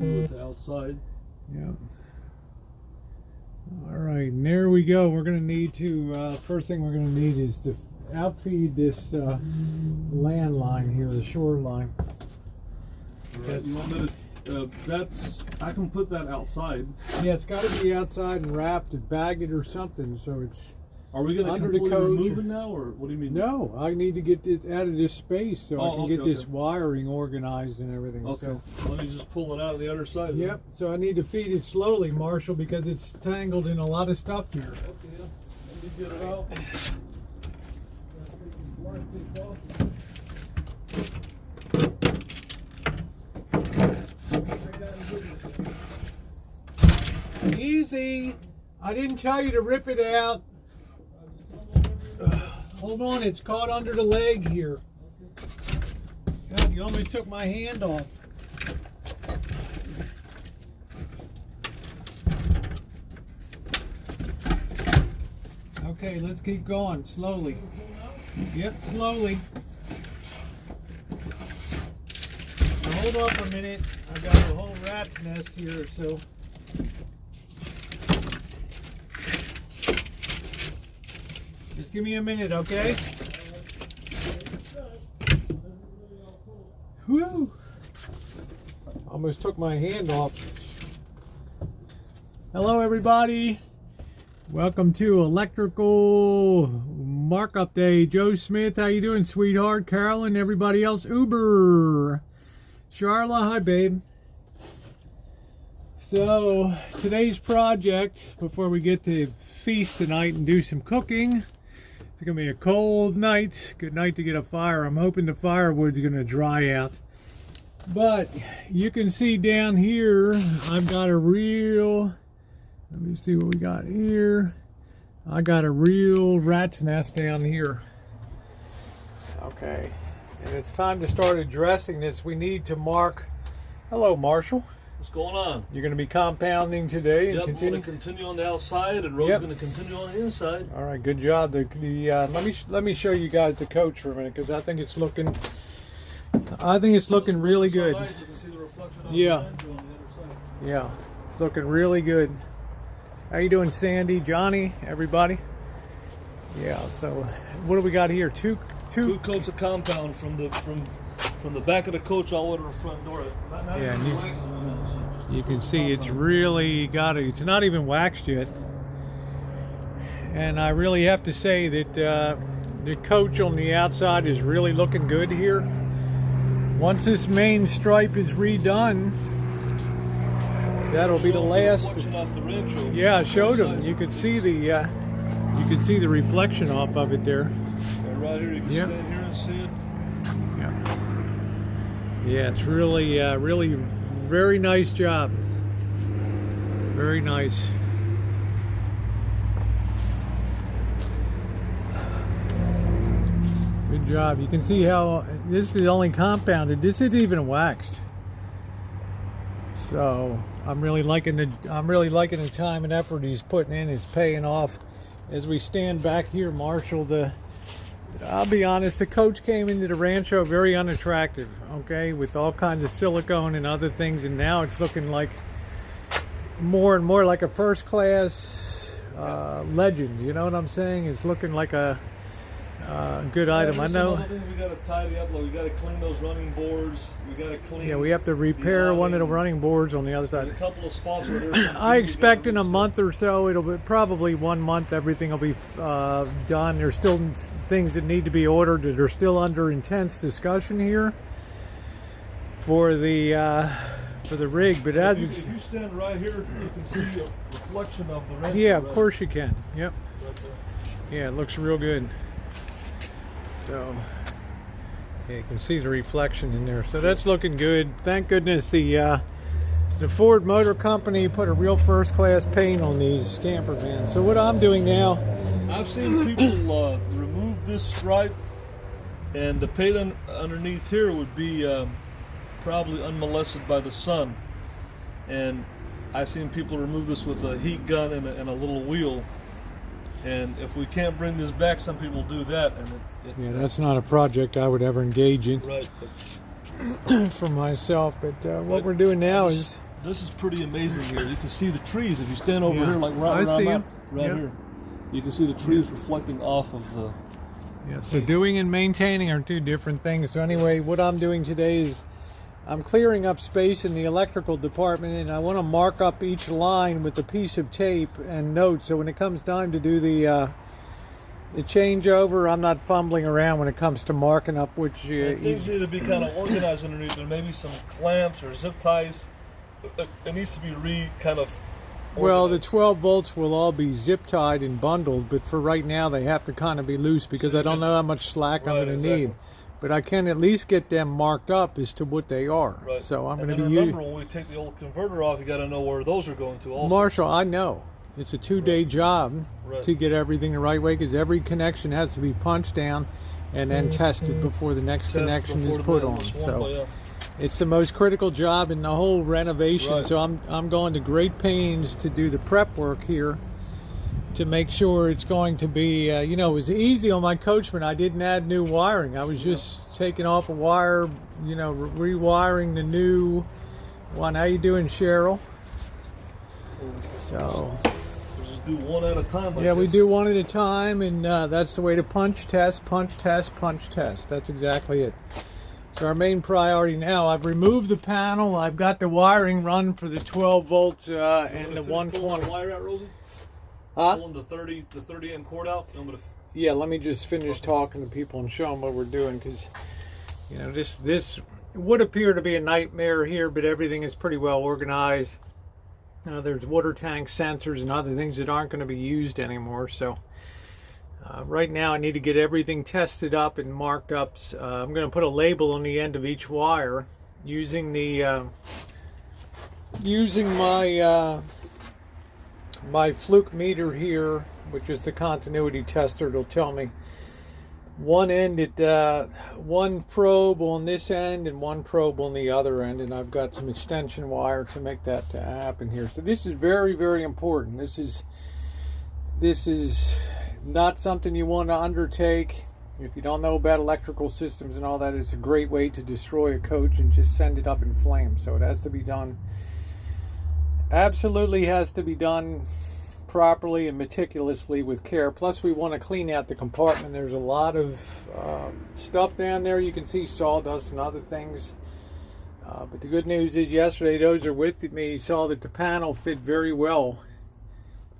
in with the outside. Yeah. All right, and there we go. We're going to need to, first thing we're going to need is to outfeed this land line here, the shoreline. Right. You want me to, I can put that outside. Yeah, it's got to be outside and wrapped and bagged it or something, so it's Are we going to under the completely coach. remove it now, or what do you mean? No, I need to get it out of this space so I can okay, get this okay. wiring organized and everything. Okay, So, let me just pull it out of the other side. yep, so I need to feed it slowly, Marshall, because it's tangled in a lot of stuff here. Okay, let me get it out. Easy. I didn't tell you to rip it out. Hold on, it's caught under the leg here. God, you almost took my hand off. Okay, let's keep going slowly. Yep, slowly. Now hold up a minute. I got a whole rat's nest here, so. Just give me a minute, okay? Whew! Almost took my hand off. Hello, everybody. Welcome to Electrical Markup Day. Joe Smith, how you doing, sweetheart? Carolyn, everybody else. Uber. Charla, hi, babe. So, today's project, before we get to feast tonight and do some cooking, it's going to be a cold night. Good night to get a fire. I'm hoping the firewood's going to dry out. But you can see down here, I've got a real, let me see what we got here. I got a real rat's nest down here. Okay, and it's time to start addressing this. We need to mark, hello Marshall. What's going on? You're going to be compounding today and Yep, continue? I'm going to continue on the outside, and Rose's going to continue on the inside. All right, good job. Let me show you guys the coach for a minute, because I think it's looking really good. Nice. You can see the reflection of Yeah. the lens on the other side. Yeah, it's looking really good. How you doing, Sandy, Johnny, everybody? Yeah. So, what do we got here? Two coats of compound from the back of the coach all over the front door. Yeah, and you can see it's really got it. It's not even waxed yet. And I really have to say that the coach on the outside is really looking good here. Once this main stripe is redone, that'll be the last. Yeah, I showed them. You could see the reflection off of it there. Right here, you can stand here and see it. Yeah, it's really, really very nice job. Very nice. Good job. You can see how this is only compounded. This isn't even waxed. So I'm really liking the time and effort he's putting in. It's paying off. As we stand back here, Marshall, I'll be honest, the coach came into the Rancho very unattractive, okay, with all kinds of silicone and other things, and now it's looking like more and more like a first-class legend. You know what I'm saying? It's looking like a good item. I know. We got to tidy up. We got to clean those running boards. We got to clean. Yeah, we have to repair one of the running boards on the other side. There's a couple of spots where there's I expect in a month or so, it'll be probably 1 month, everything will be done. There's still things that need to be ordered that are still under intense discussion here for the rig. But as if you stand right here, you can see a reflection of the Rancho. Yeah, of course you can. Yep. Yeah, it looks real good. So, yeah, you can see the reflection in there. So that's looking good. Thank goodness the Ford Motor Company put a real first-class paint on these camper vans. So what I'm doing now, I've seen people remove this stripe, and the paint underneath here would be probably unmolested by the sun. And I've seen people remove this with a heat gun and a little wheel. And if we can't bring this back, some people do that. And yeah, that's not a project I would ever engage in. Right. For myself. But what we're doing now is this is pretty amazing here. You can see the trees if you stand over Yeah. here, like right I where see I'm 'em. at, right Yep. here. You can see the trees reflecting off of the. Yeah, so doing and maintaining are two different things. So anyway, what I'm doing today is I'm clearing up space in the electrical department, and I want to mark up each line with a piece of tape and notes. So when it comes time to do the changeover, I'm not fumbling around when it comes to marking up which. Things need to be kind of organized underneath. There may be some clamps or zip ties. It needs to be kind of. Well, the 12 volts will all be zip tied and bundled, but for right now they have to kind of be loose because I don't know how much slack I'm going to exactly. need. But I can at least get them marked up as to what they are. Right. So I'm and going to then be remember, when we take the old converter off, you got to know where those are going to. Also, Marshall, I know it's a 2-day job Right. to get everything the right way because every connection has to be punched down and then tested before the next Test connection is before put the on. next one, So but yeah. it's the most critical job in the whole renovation. Right. So I'm going to great pains to do the prep work here to make sure it's going to be, it was easy on my Coachman. I didn't add new wiring. I was just taking off a wire, rewiring the new one. How you doing, Cheryl? So We'll just do one at a time. yeah, we do one at a time, and that's the way to punch, test, punch, test, punch, test. That's exactly it. So our main priority now, I've removed the panel. I've got the wiring run for the 12 volts and the 120. Wire out, Rosie? Huh? Pulling the 30 amp cord out. I'm gonna. Yeah, let me just finish talking to people and show them what we're doing, because this would appear to be a nightmare here, but everything is pretty well organized. There's water tank sensors and other things that aren't going to be used anymore. So right now I need to get everything tested up and marked up. I'm going to put a label on the end of each wire using my fluke meter here, which is the continuity tester. It'll tell me one probe on this end and one probe on the other end, and I've got some extension wire to make that happen here. So this is very, very important. This is not something you want to undertake if you don't know about electrical systems and all that. It's a great way to destroy a coach and just send it up in flames. So it has to be done, absolutely has to be done properly and meticulously with care. Plus we want to clean out the compartment. There's a lot of stuff down there. You can see sawdust and other things, but the good news is yesterday those are with me saw that the panel fit very well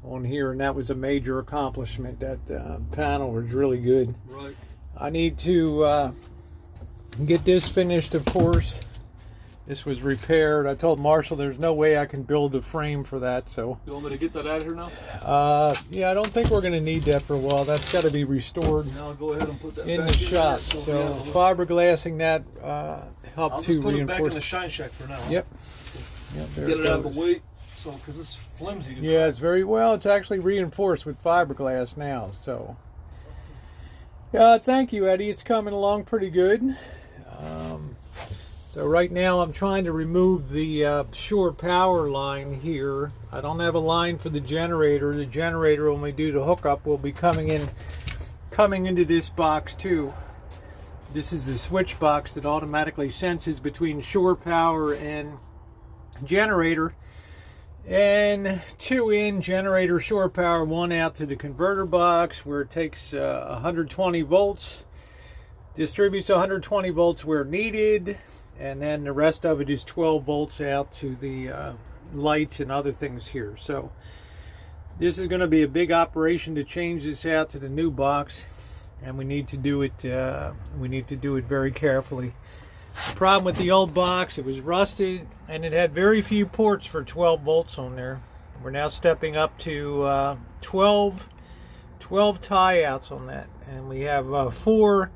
on here, and that was a major accomplishment. That panel was really good. Right. I need to get this finished, of course. This was repaired. I told Marshall there's no way I can build a frame for that, so. You want me to get that out of here now? Yeah, I don't think we're going to need that for a while. That's got to be restored Now I'll go ahead and put that in back the shop. there. So yeah, fiberglassing that helped I'll to just put it back in reinforce. the shine shack for now. Yep. Yep, there Get it out of goes. the way, so because it's flimsy. Yeah, it's very well. It's actually reinforced with fiberglass now. So, thank you, Eddie. It's coming along pretty good. So right now I'm trying to remove the shore power line here. I don't have a line for the generator. The generator, when we do the hookup, will be coming into this box too. This is the switch box that automatically senses between shore power and generator. And 2 in generator shore power, 1 out to the converter box where it takes 120 volts, distributes 120 volts where needed, and then the rest of it is 12 volts out to the lights and other things here. So this is going to be a big operation to change this out to the new box, and we need to do it very carefully. The problem with the old box, it was rusted and it had very few ports for 12 volts on there. We're now stepping up to 12 tie outs on that, and we have four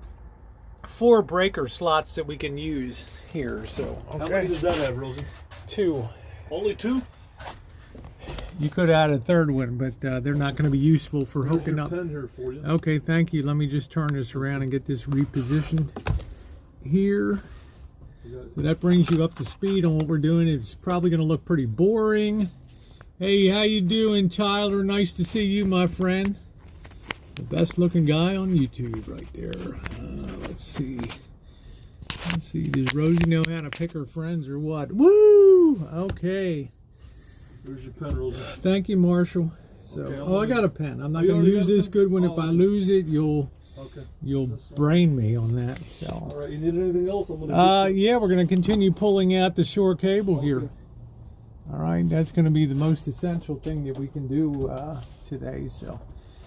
breaker slots that we can use here. So How many does that have, Rosie? 2. Only 2? You could add a third one, but they're not going to be useful for hooking up. Pen here for you. Okay, thank you. Let me just turn this around and get this repositioned here. So that brings you up to speed on what we're doing. It's probably going to look pretty boring. Hey, how you doing, Tyler? Nice to see you, my friend. The best looking guy on YouTube right there. Let's see. Let's see, does Rosie know how to pick her friends or what? Woo! Okay. There's your pen, Rosie. Thank you, Marshall. So, Okay, I got a pen. I'm not Oh, you going to already use got a this pen? good one. Oh, If I okay. lose it, you'll Okay. brain me on that. So. All right. You need anything else? I'm gonna. Yeah, we're going to continue pulling out the shore cable Okay. here. All right, that's going to be the most essential thing that we can do today. So.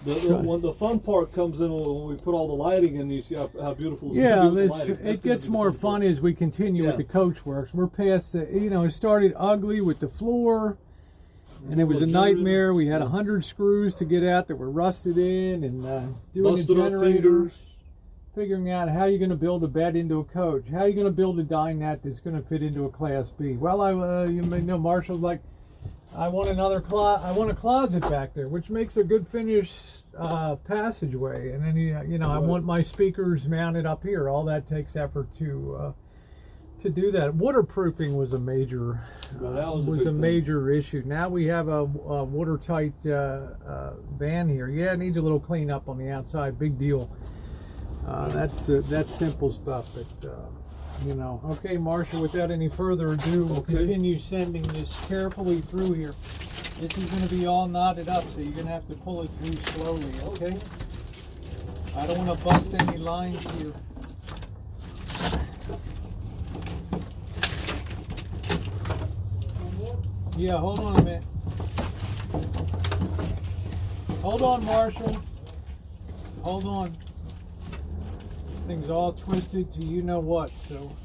When the fun part comes in when we put all the lighting in, you see how beautiful it's Yeah, gonna be with the this, lighting. That's it gonna gets be the more fun fun part. as we continue with Yeah. the coach works. We're past the, it started ugly with the floor, and it was a nightmare. We had 100 screws to get out that were rusted in, and doing Busted the up generator, fingers. figuring out how you're going to build a bed into a coach, how you're going to build a dinette that's going to fit into a Class B. Well, you may know Marshall's like, I want I want a closet back there, which makes a good finished passageway, and then I want my speakers mounted up here. All that takes effort to do that. Waterproofing was a major was a big major issue. Now we have a watertight van here. Yeah, it needs a little cleanup on the outside. Big deal. That's simple stuff, but. Okay, Marshall, without any further ado, we'll continue sending this carefully through here. This is going to be all knotted up, so you're going to have to pull it through slowly, okay? I don't want to bust any lines here. Yeah, hold on a minute. Hold on, Marshall. Hold on. Thing's all twisted to you know what, so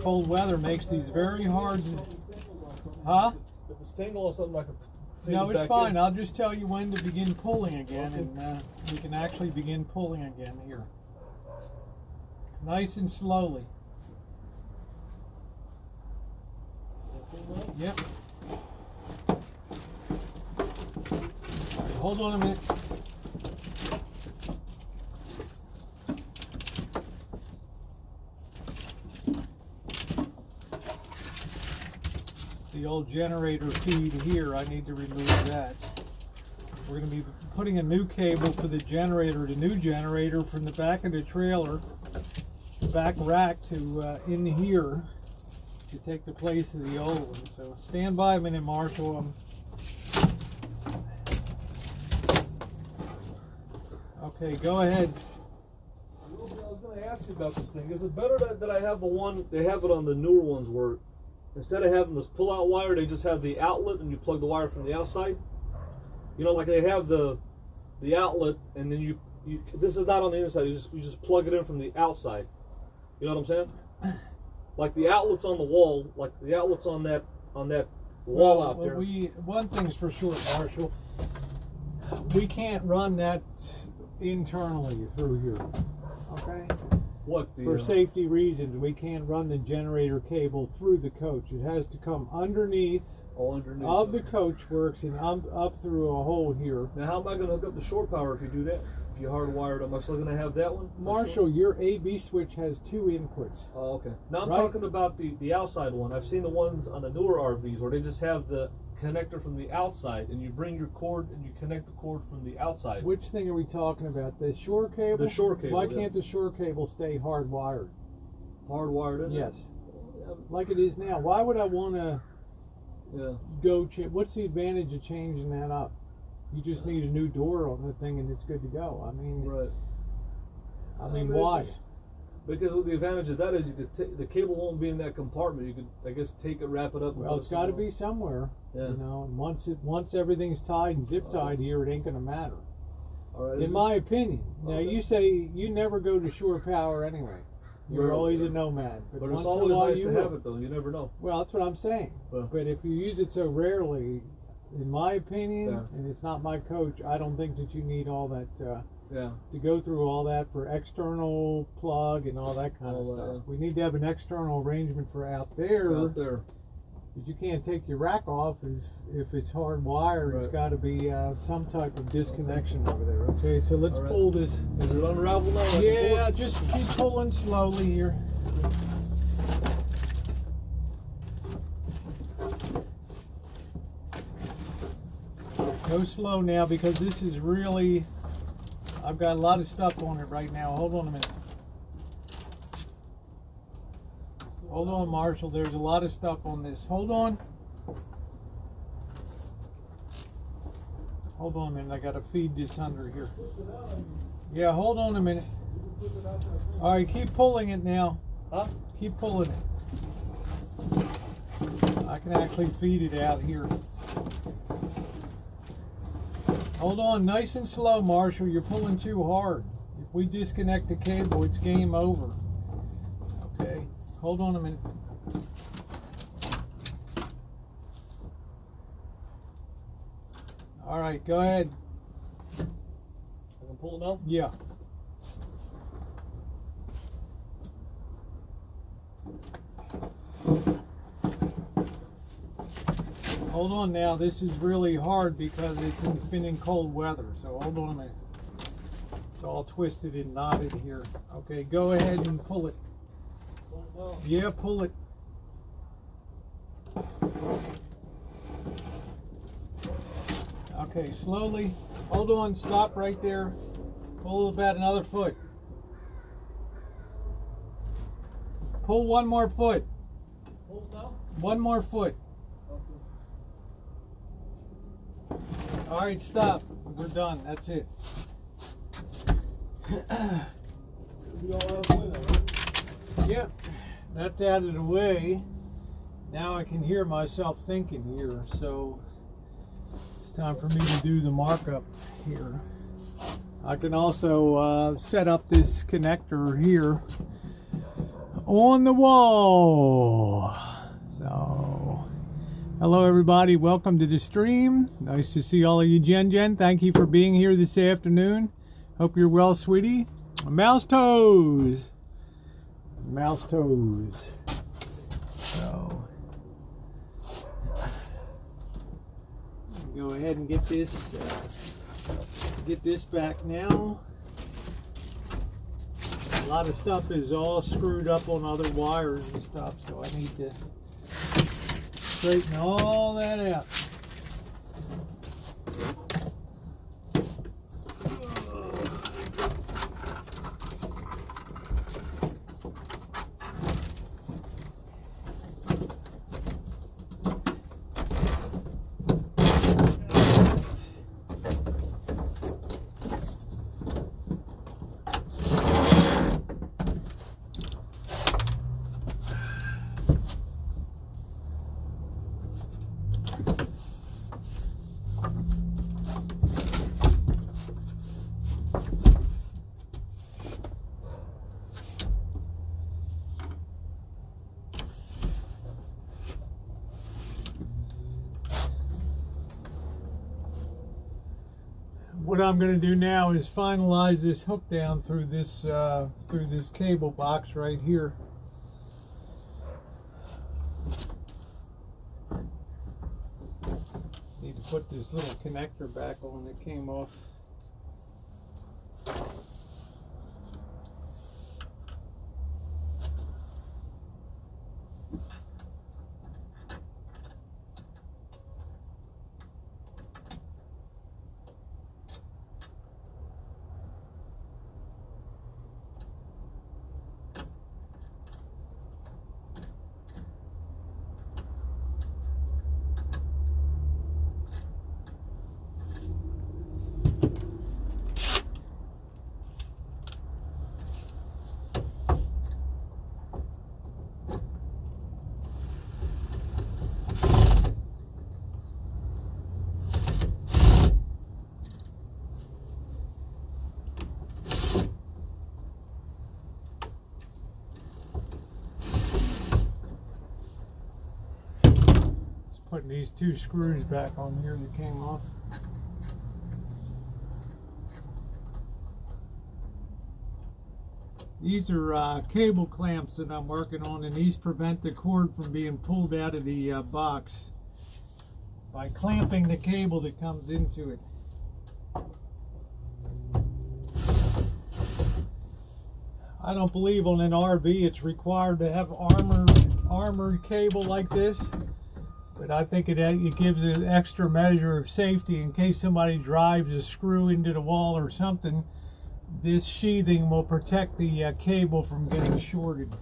cold weather makes these very hard. Huh? If it's tangled or something like a. No, it's fine. I'll just tell you when to begin pulling again, and we can actually begin pulling again here. Nice and slowly. Yep. Hold on a minute. The old generator feed here, I need to remove that. We're going to be putting a new cable for the generator, the new generator from the back of the trailer, the back rack to in here to take the place of the old one. So stand by a minute, Marshall. Okay, go ahead. I was going to ask you about this thing. Is it better that I have the one, they have it on the newer ones where instead of having this pull-out wire, they just have the outlet and you plug the wire from the outside? Like they have the outlet and then you this is not on the inside, you just plug it in from the outside. You know what I'm saying? Like the outlet's on the wall, like the outlet's on that wall out there. One thing's for sure, Marshall. We can't run that internally through here. Okay? For safety reasons, we can't run the generator cable through the coach. It has to come underneath of the coach works and up through a hole here. Now, how am I going to hook up the shore power if you do that? If you hardwired, am I still going to have that one? Marshall, your AB switch has 2 inputs. Oh, okay. Now I'm talking about the outside one. I've seen the ones on the newer RVs where they just have the connector from the outside, and you bring your cord and you connect the cord from the outside. Which thing are we talking about? The shore cable? The shore cable. Why can't the shore cable stay hardwired? Hardwired in? Yes. Like it is now. Why would I want to go what's the advantage of changing that up? You just need a new door on the thing and it's good to go. I mean, why? Because the advantage of that is you could the cable won't be in that compartment. You could, I guess, take it, wrap it up. Well, it's got to be somewhere. Yeah. Once everything's tied and zip tied here, it ain't going to matter. All right. In my opinion. Now you say you never go to shore power anyway. You're always a nomad. But it's always nice to have it, though. You never know. Well, that's what I'm saying. But if you use it so rarely, in my opinion, and it's not my coach, I don't think that you need all that. To go through all that for external plug and all that kind of stuff. We need to have an external arrangement for out there. But you can't take your rack off if it's hardwired. It's got to be some type of disconnection over there. Okay, so let's pull this. Is it unraveled now? Yeah, just keep pulling slowly here. Go slow now because this is really, I've got a lot of stuff on it right now. Hold on a minute. Hold on, Marshall. There's a lot of stuff on this. Hold on. Hold on a minute. I got to feed this under here. Yeah, hold on a minute. All right, keep pulling it now. Huh? Keep pulling it. I can actually feed it out here. Hold on, nice and slow, Marshall. You're pulling too hard. If we disconnect the cable, it's game over. Okay, hold on a minute. All right, go ahead. I can pull it now? Yeah. Hold on now, this is really hard because it's been in cold weather, so hold on a minute. It's all twisted and knotted here. Okay, go ahead and pull it. Yeah, pull it. Okay, slowly. Hold on, stop right there. Pull about another foot. Pull one more foot. Pull it now? One more foot. All right, stop. We're done. That's it. Yep, that's out of the way. Now I can hear myself thinking here, so it's time for me to do the markup here. I can also set up this connector here on the wall. So, hello everybody, welcome to the stream. Nice to see all of you, Jen. Thank you for being here this afternoon. Hope you're well, sweetie. Mouse toes. Mouse toes. So, go ahead and get this back now. A lot of stuff is all screwed up on other wires and stuff, so I need to straighten all that out. What I'm going to do now is finalize this hook down through this cable box right here. Need to put this little connector back on that came off. Putting these two screws back on here that came off. These are cable clamps that I'm working on, and these prevent the cord from being pulled out of the box by clamping the cable that comes into it. I don't believe on an RV it's required to have armored cable like this. But I think it gives an extra measure of safety in case somebody drives a screw into the wall or something. This sheathing will protect the cable from getting shorted.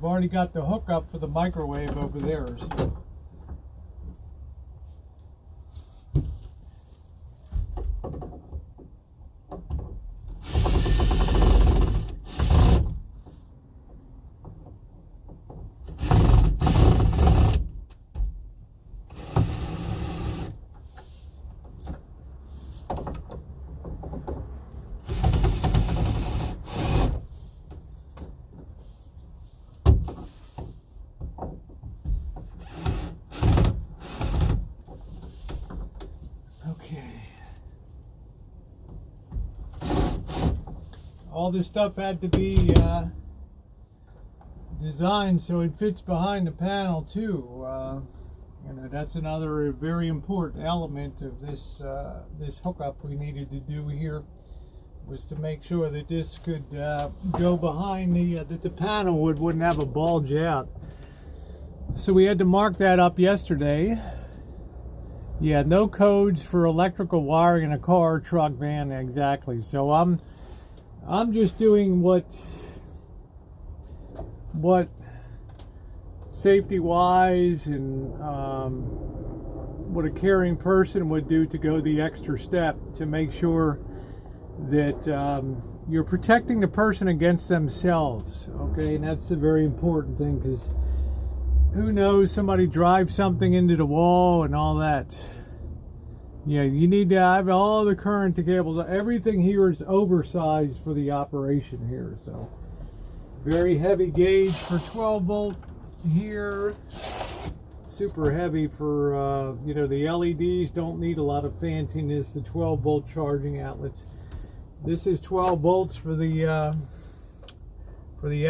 I've already got the hookup for the microwave over there. So. All this stuff had to be designed so it fits behind the panel too. That's another very important element of this this hookup we needed to do here, was to make sure that this could go behind that the panel wouldn't have a bulge out. So we had to mark that up yesterday. Yeah, no codes for electrical wiring in a car, truck, van, exactly. So I'm just doing what safety wise and what a caring person would do to go the extra step to make sure that you're protecting the person against themselves. Okay, and that's a very important thing, because who knows, somebody drives something into the wall and all that. Yeah, you need to have all the current cables. Everything here is oversized for the operation here. So very heavy gauge for 12 volt here. Super heavy for, the LEDs don't need a lot of fanciness. The 12 volt charging outlets. This is 12 volts for the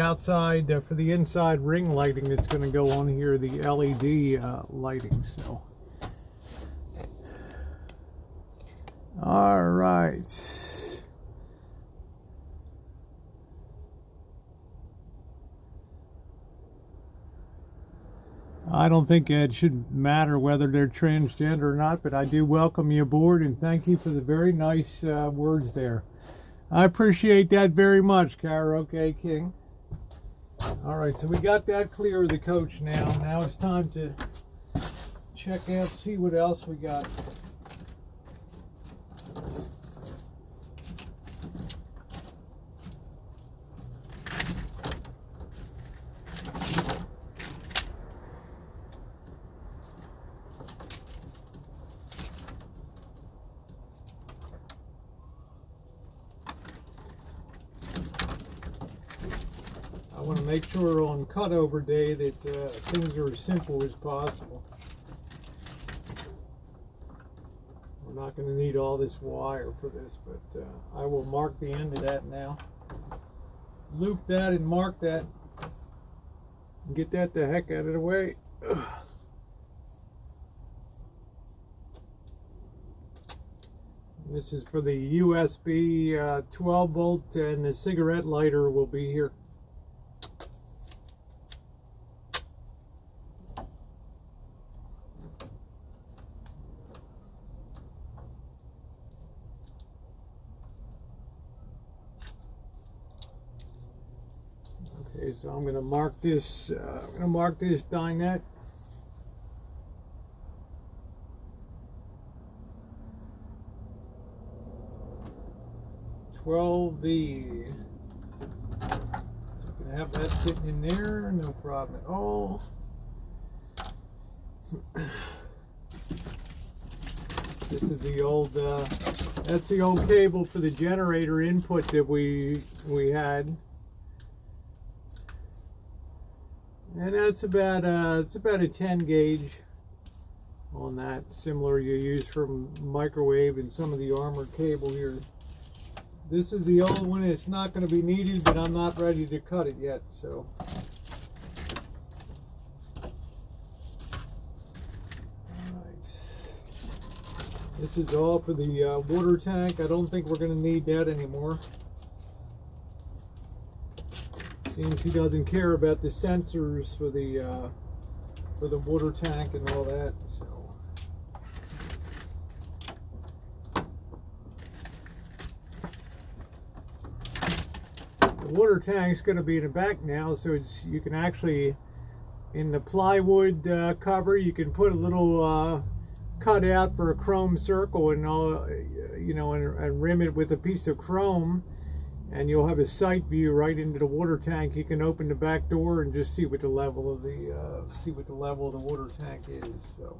outside, for the inside ring lighting that's going to go on here, the LED lighting. So. All right. I don't think it should matter whether they're transgender or not, but I do welcome you aboard and thank you for the very nice words there. I appreciate that very much, Karaoke King. All right, so we got that clear of the coach now. Now it's time to check out, see what else we got. I want to make sure on cutover day that things are as simple as possible. We're not going to need all this wire for this, but I will mark the end of that now. Loop that and mark that. And get that the heck out of the way. This is for the USB 12 volt, and the cigarette lighter will be here. Okay, so I'm going to mark this. Dinette. 12V. So we can have that sitting in there, no problem at all. This is the old. That's the old cable for the generator input that we had. And that's about it's about a 10 gauge on that, similar you use for microwave and some of the armored cable here. This is the old one. It's not going to be needed, but I'm not ready to cut it yet. So this is all for the water tank. I don't think we're going to need that anymore. Seems he doesn't care about the sensors for the water tank and all that. So the water tank's going to be in the back now, so you can actually, in the plywood cover, you can put a little cutout for a chrome circle, and and rim it with a piece of chrome, and you'll have a sight view right into the water tank. You can open the back door and just see what the level of the water tank is. So,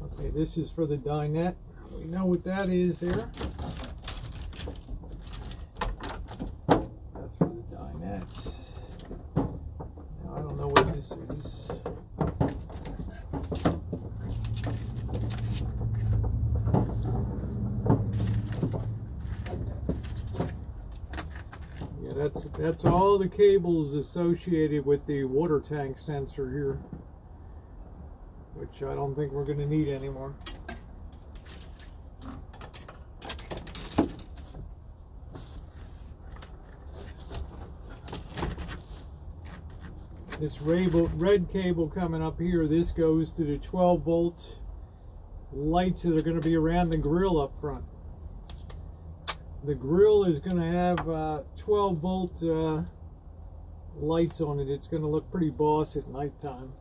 okay, this is for the dinette. We know what that is there. That's for the dinette. Now I don't know what this is. That's all the cables associated with the water tank sensor here, which I don't think we're going to need anymore. This red cable coming up here, this goes to the 12-volt lights that are going to be around the grill up front. The grill is going to have 12-volt lights on it. It's going to look pretty boss at nighttime.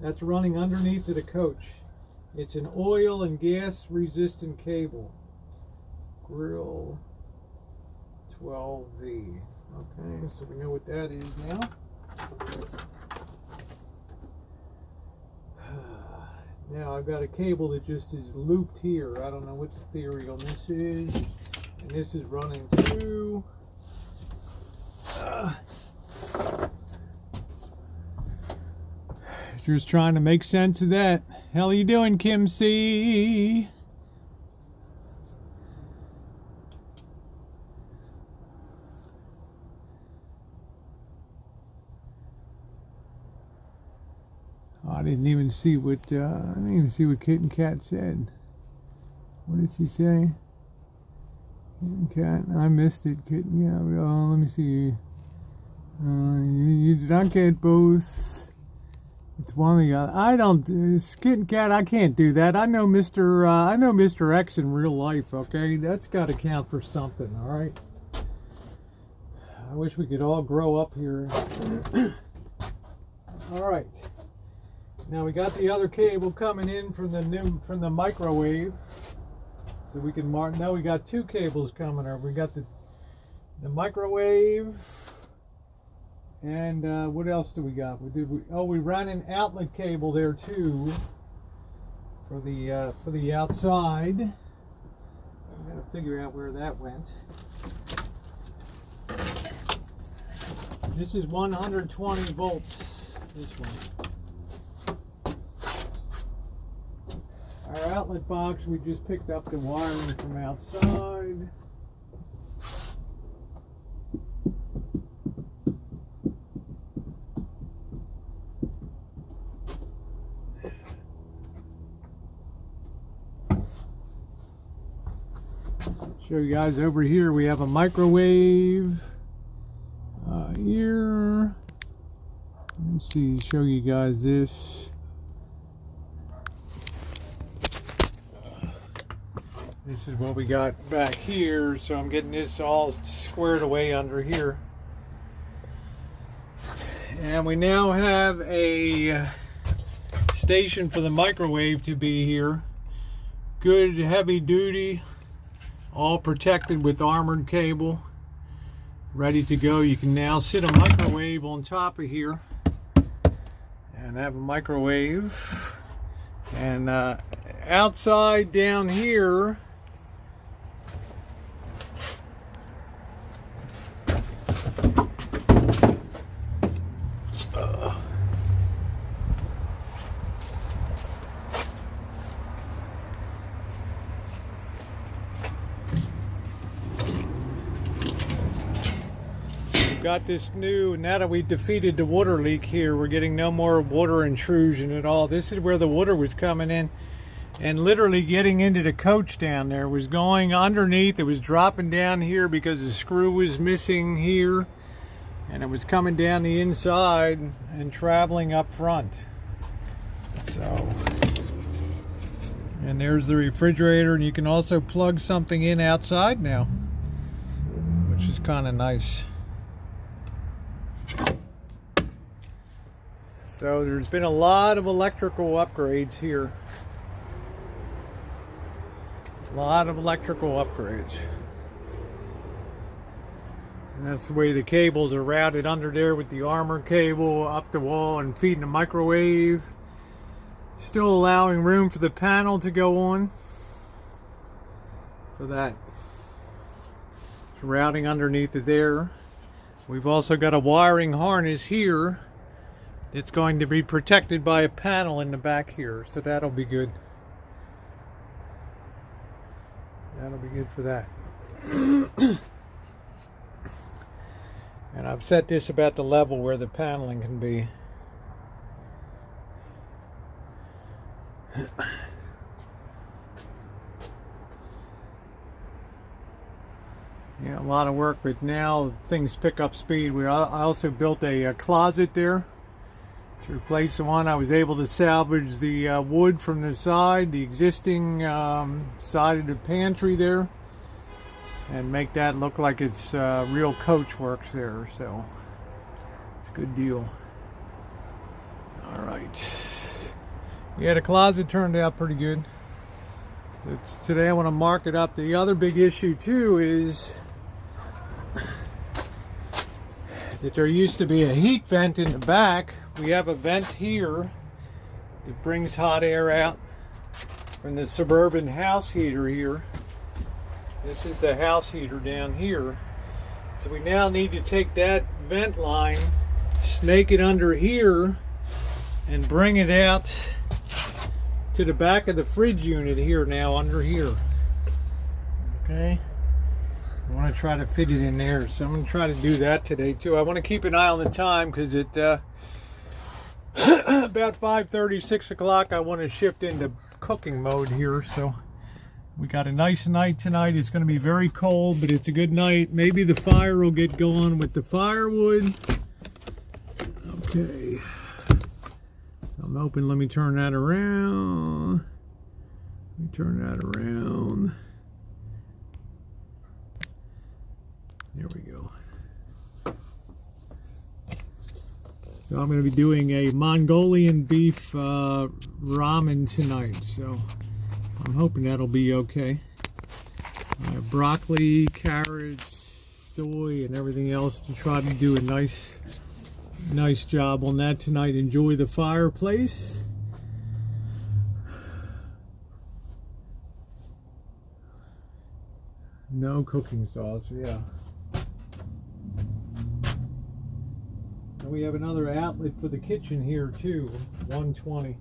That's running underneath of the coach. It's an oil and gas resistant cable. Grill 12V. Okay, so we know what that is now. Now I've got a cable that just is looped here. I don't know what the theory on this is. And this is running to just trying to make sense of that. How you doing, Kim C? I didn't even see what Kitten Cat said. What did she say? Kitten Cat, I missed it. Kitten, yeah. Oh, let me see. You don't get both. It's one of the other. I don't. Kitten Cat, I can't do that. I know Mr. X in real life. Okay, that's got to count for something. All right. I wish we could all grow up here. All right. Now we got the other cable coming in from the microwave, so we can mark. Now we got two cables coming over. We got the microwave, and what else do we got? We ran an outlet cable there too for the outside. I'm gonna figure out where that went. This is 120 volts. This one. Our outlet box, we just picked up the wiring from outside. Show you guys over here, we have a microwave here. Let me see, show you guys this. This is what we got back here, so I'm getting this all squared away under here. And we now have a station for the microwave to be here. Good heavy duty, all protected with armored cable, ready to go. You can now sit a microwave on top of here and have a microwave. And outside down here, got this new, now that we defeated the water leak here, we're getting no more water intrusion at all. This is where the water was coming in and literally getting into the coach down there. It was going underneath, it was dropping down here because the screw was missing here, and it was coming down the inside and traveling up front. So And there's the refrigerator, and you can also plug something in outside now, which is kind of nice. So there's been a lot of electrical upgrades here. A lot of electrical upgrades. And that's the way the cables are routed under there, with the armor cable up the wall and feeding the microwave. Still allowing room for the panel to go on. So that it's routing underneath it there. We've also got a wiring harness here. It's going to be protected by a panel in the back here, so that'll be good. That'll be good for that. And I've set this about the level where the paneling can be. Yeah, a lot of work, but now things pick up speed. I also built a closet there to replace the one. I was able to salvage the wood from the side, the existing side of the pantry there, and make that look like it's real coach works there. So it's a good deal. All right. Yeah, the closet turned out pretty good. Today I want to mark it up. The other big issue too is that there used to be a heat vent in the back. We have a vent here that brings hot air out from the Suburban house heater here. This is the house heater down here. So we now need to take that vent line, snake it under here, and bring it out to the back of the fridge unit here now, under here. Okay. I want to try to fit it in there, so I'm going to try to do that today too. I want to keep an eye on the time because at about 5:30, 6 o'clock, I want to shift into cooking mode here. So we got a nice night tonight. It's going to be very cold, but it's a good night. Maybe the fire will get going with the firewood. Okay. So I'm hoping, let me turn that around. Let me turn that around. There we go. So I'm going to be doing a Mongolian beef ramen tonight. So I'm hoping that'll be okay. I have broccoli, carrots, soy, and everything else to try to do a nice job on that tonight. Enjoy the fireplace. No cooking sauce, yeah. And we have another outlet for the kitchen here too, 120.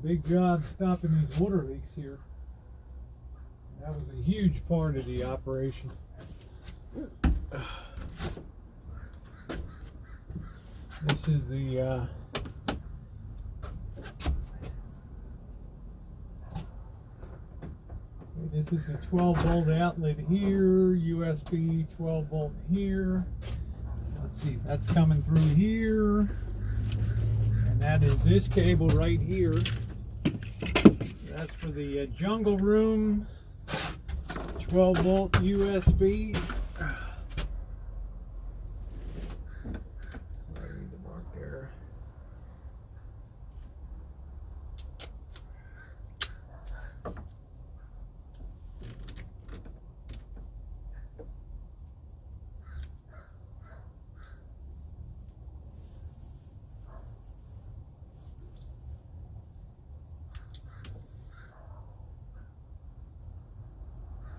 Big job stopping these water leaks here. That was a huge part of the operation. This is the this is the 12-volt outlet here, USB 12-volt here. Let's see, that's coming through here. And that is this cable right here. That's for the jungle room, 12-volt USB. I need to mark there.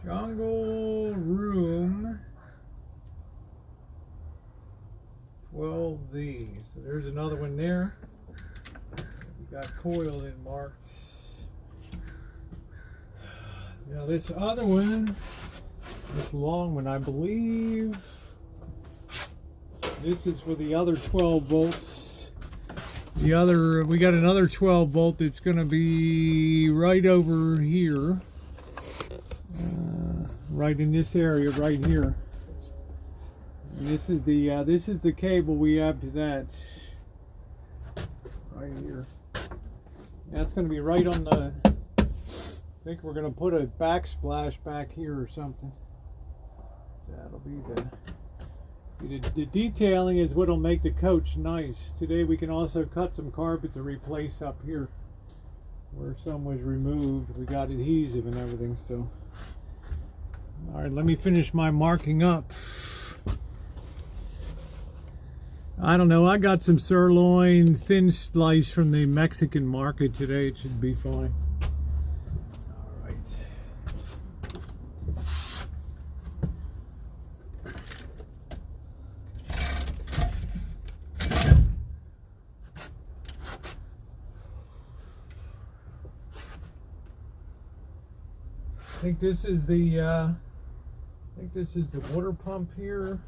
Jungle room 12V. So there's another one there. We got coiled and marked. Now this other one, this long one, I believe this is for the other 12 volts The other, we got another 12 volt that's going to be right over here, right in this area right here. And this is the cable we have to that right here. That's going to be right on the. I think we're going to put a backsplash back here or something. That'll be the detailing is what'll make the coach nice. Today we can also cut some carpet to replace up here where some was removed. We got adhesive and everything. So, all right, let me finish my marking up. I don't know. I got some sirloin thin slice from the Mexican market today. It should be fine. All right. I think this is the water pump here.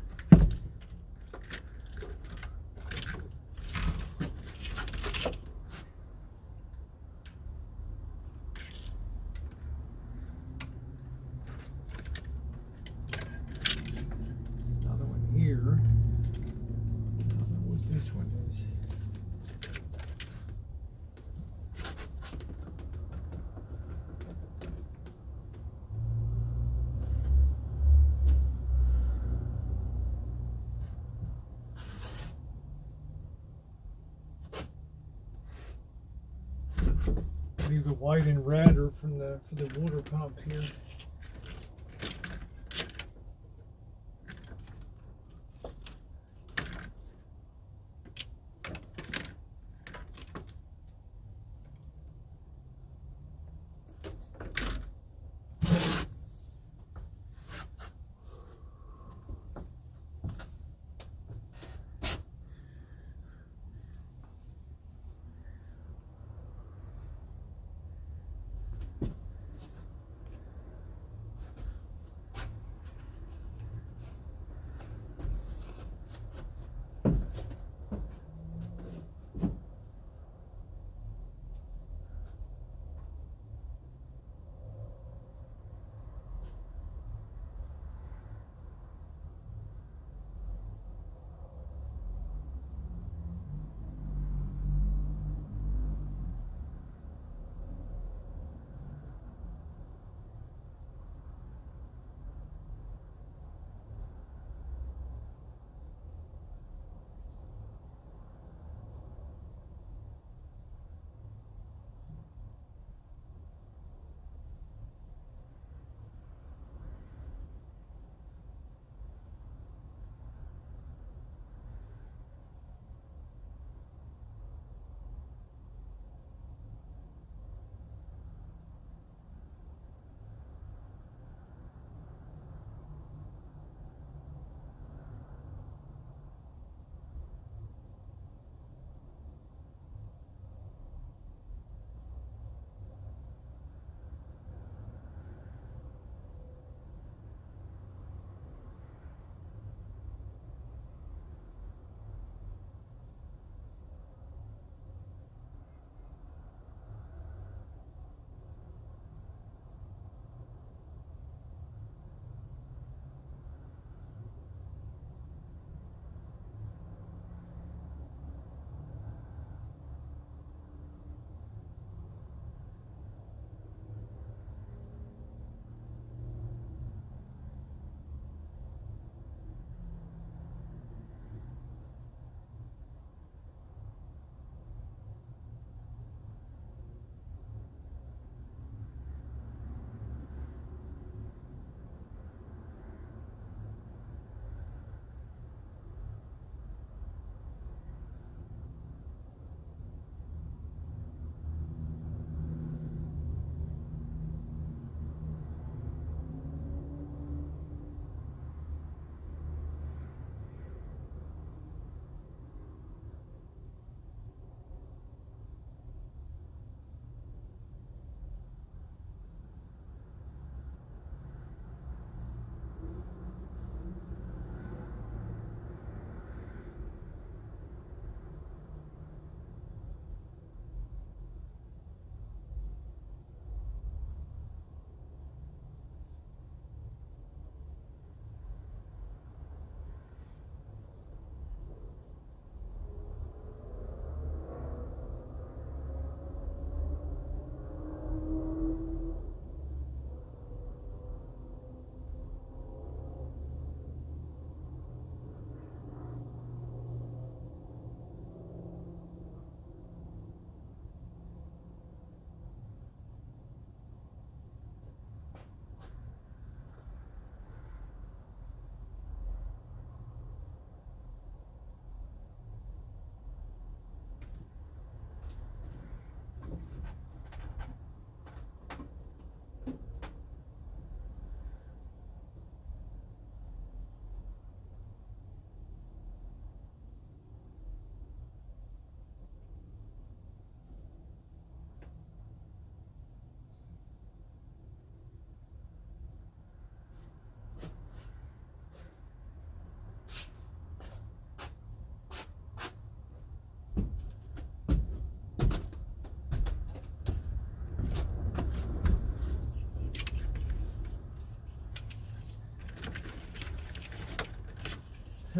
Another one here. I don't know what this one is. Either white and red or for the water pump here.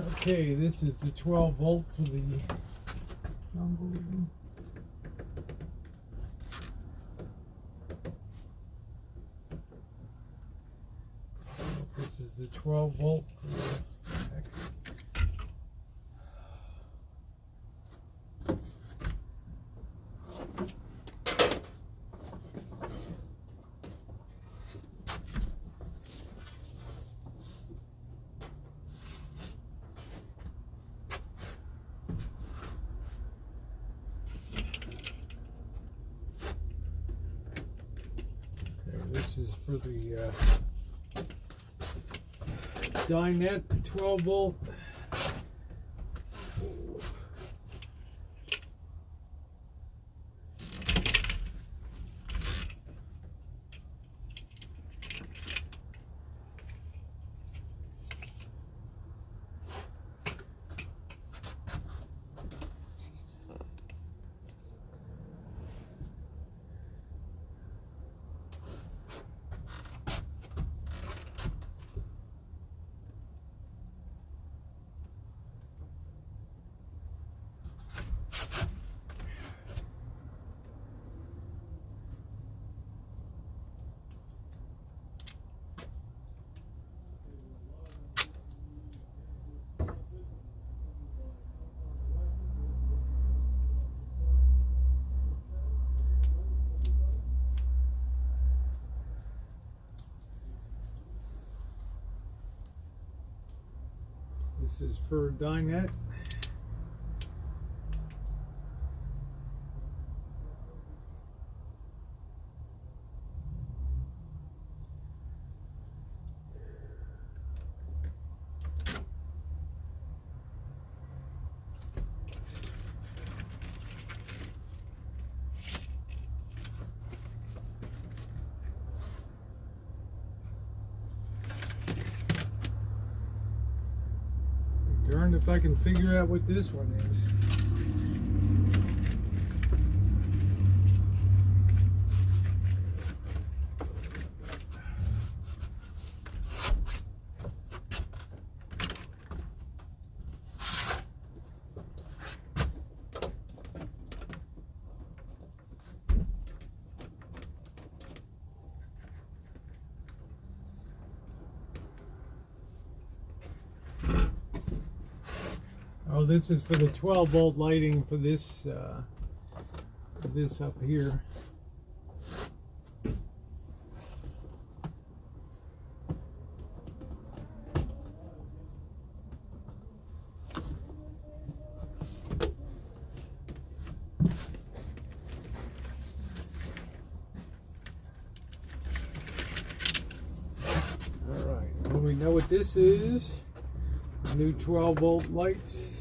Okay, this is the 12 volt for the jungle. This is the 12 volt for the back. This is for the dinette, 12 volt. This is for dinette. Darned if I can figure out what this one is. Oh, this is for the 12 volt lighting for this up here. All right, well, we know what this is. New 12 volt lights.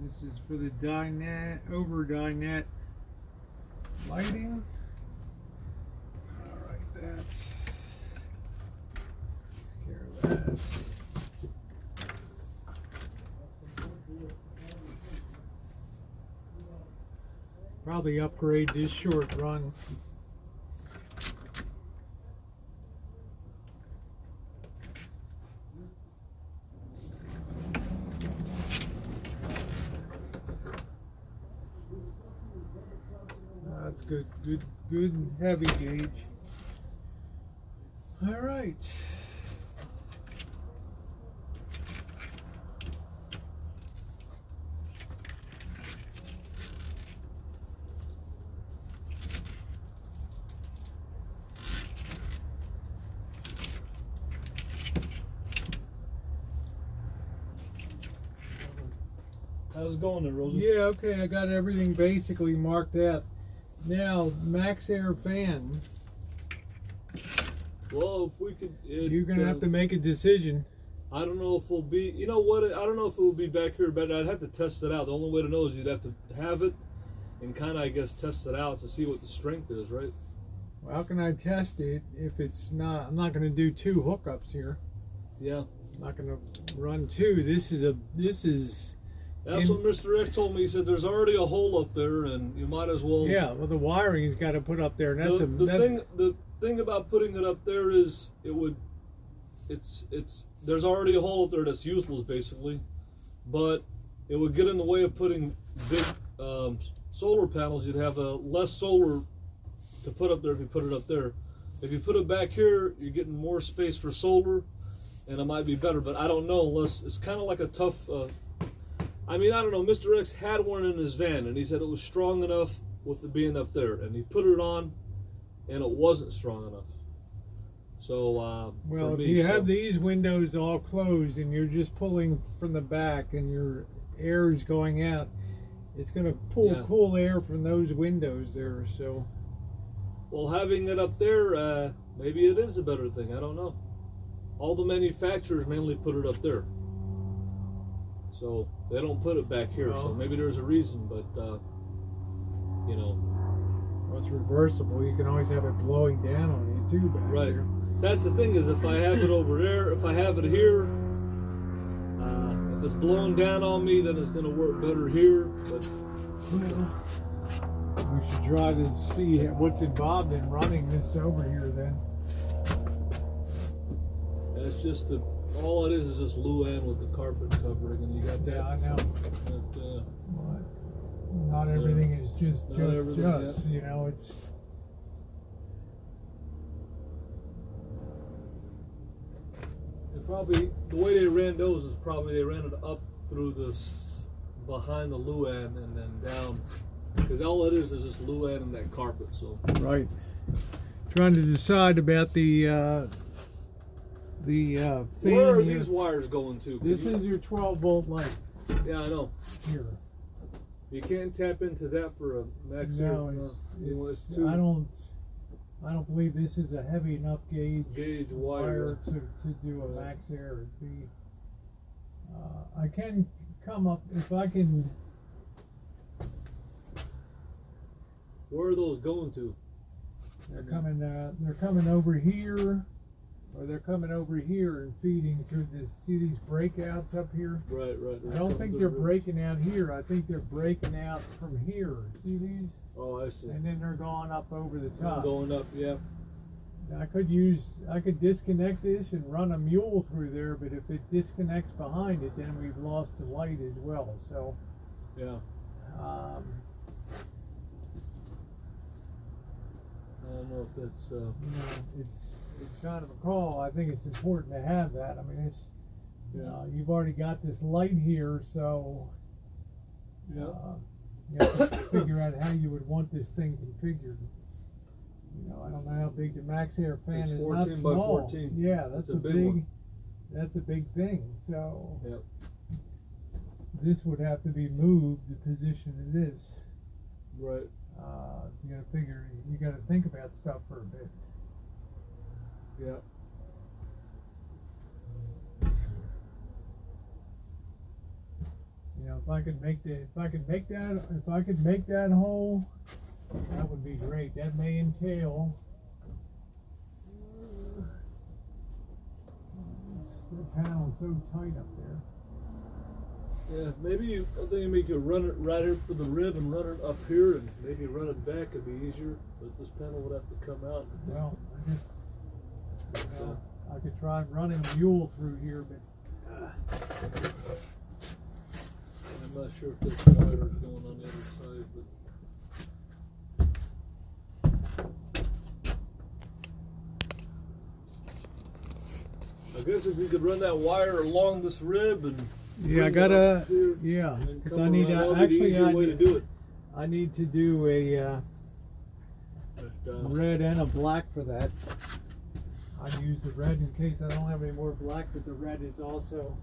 This is for the dinette, over dinette lighting. All right, that's takes care of that. Probably upgrade this short run. That's good, good heavy gauge. All right. How's it going there, Rosie? Yeah, okay, I got everything basically marked out. Now, max air fan. Well, if we could... You're going to have to make a decision. I don't know if we'll be... You know what? I don't know if it will be back here, but I'd have to test it out. The only way to know is you'd have to have it and kind of, I guess, test it out to see what the strength is, right? Well, how can I test it if it's not... I'm not going to do 2 hookups here. Yeah. I'm not going to run 2. This is... That's what Mr. X told me. He said there's already a hole up there, and you might as well... Yeah, well, the wiring he's got to put up there. And The thing about putting it up there is there's already a hole up there that's useless, basically. But it would get in the way of putting big solar panels. You'd have less solar to put up there if you put it up there. If you put it back here, you're getting more space for solar, and it might be better. But I don't know, unless it's kind of like a tough... I mean, I don't know. Mr. X had one in his van, and he said it was strong enough with it being up there. And he put it on, and it wasn't strong enough. So, well, if you have these windows all closed and you're just pulling from the back and your air is going out, it's going to pull cool air from those windows there. So, well, having it up there, maybe it is a better thing. I don't know. All the manufacturers mainly put it up there. So they don't put it back here, so maybe there's a reason, but you know. Well, it's reversible. You can always have it blowing down on you too back there. That's the thing, is if I have it over there, if I have it here, if it's blowing down on me, then it's going to work better here. But we should try to see what's involved in running this over here then. And it's just all it is just Luan with the carpet covering, and you got that. Yeah, I know. But, not everything is just, yeah. you know, it's... And probably, the way they ran those is probably they ran it up through behind the Luan and then down. Because all it is just Luan and that carpet, so. Right. Trying to decide about the fan. Where are these wires going to? This is your 12-volt light. Yeah, I know. Here. You can't tap into that for a max air. No, I don't believe this is a heavy enough gauge wire to do a max air. It'd be, I can come up if I can. Where are those going to? They're coming. They're coming over here, or they're coming over here and feeding through this. See these breakouts up here? Right. I don't think they're breaking out here. I think they're breaking out from here. See these? Oh, I see. And then they're going up over the top. Going up, yeah. I could disconnect this and run a mule through there, but if it disconnects behind it, then we've lost the light as well. So, yeah. I don't know if that's. You know, it's kind of a call. I think it's important to have that. I mean, it's. You've already got this light here, so. Yeah. You have to figure out how you would want this thing configured. You know, I don't know how big the max air fan it's is. 14 not small. by 14. Yeah, that's a big one. That's a big thing. So yep. This would have to be moved the position it is. Right. So you got to think about stuff for a bit. Yeah. You know, if I could make that hole, that would be great. That may entail the panel's so tight up there. Yeah, maybe I think you could run it right here for the rib and run it up here, and maybe run it back would be easier. But this panel would have to come out. Well, I could try running a mule through here, but. I'm not sure if this wire is going on the other side, but I guess if we could run that wire along this rib and because I need to do it. I need to do a red and a black for that. I use the red in case I don't have any more black, but the red is also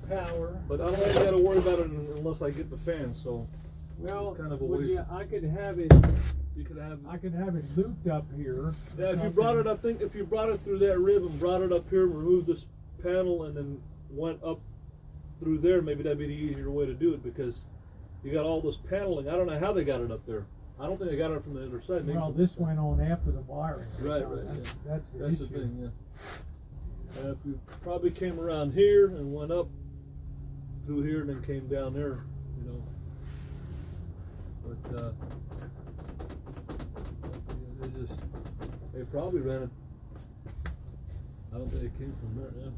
power. But I don't think I got to worry about it unless I get the fan. So Well, it's kind of a well, waste. yeah, I could have it. You could have. I could have it looped up here. Yeah, if you brought it, I think if you brought it through that rib and brought it up here and removed this panel and then went up through there, maybe that'd be the easier way to do it because you got all this paneling. I don't know how they got it up there. I don't think they got it from the other side. Maybe Well, this went on after the wiring. Right, So right. Yeah. That's the issue. thing. Yeah. If you probably came around here and went up through here and then came down there, you know. But they probably ran it. I don't think it came from there. Yeah.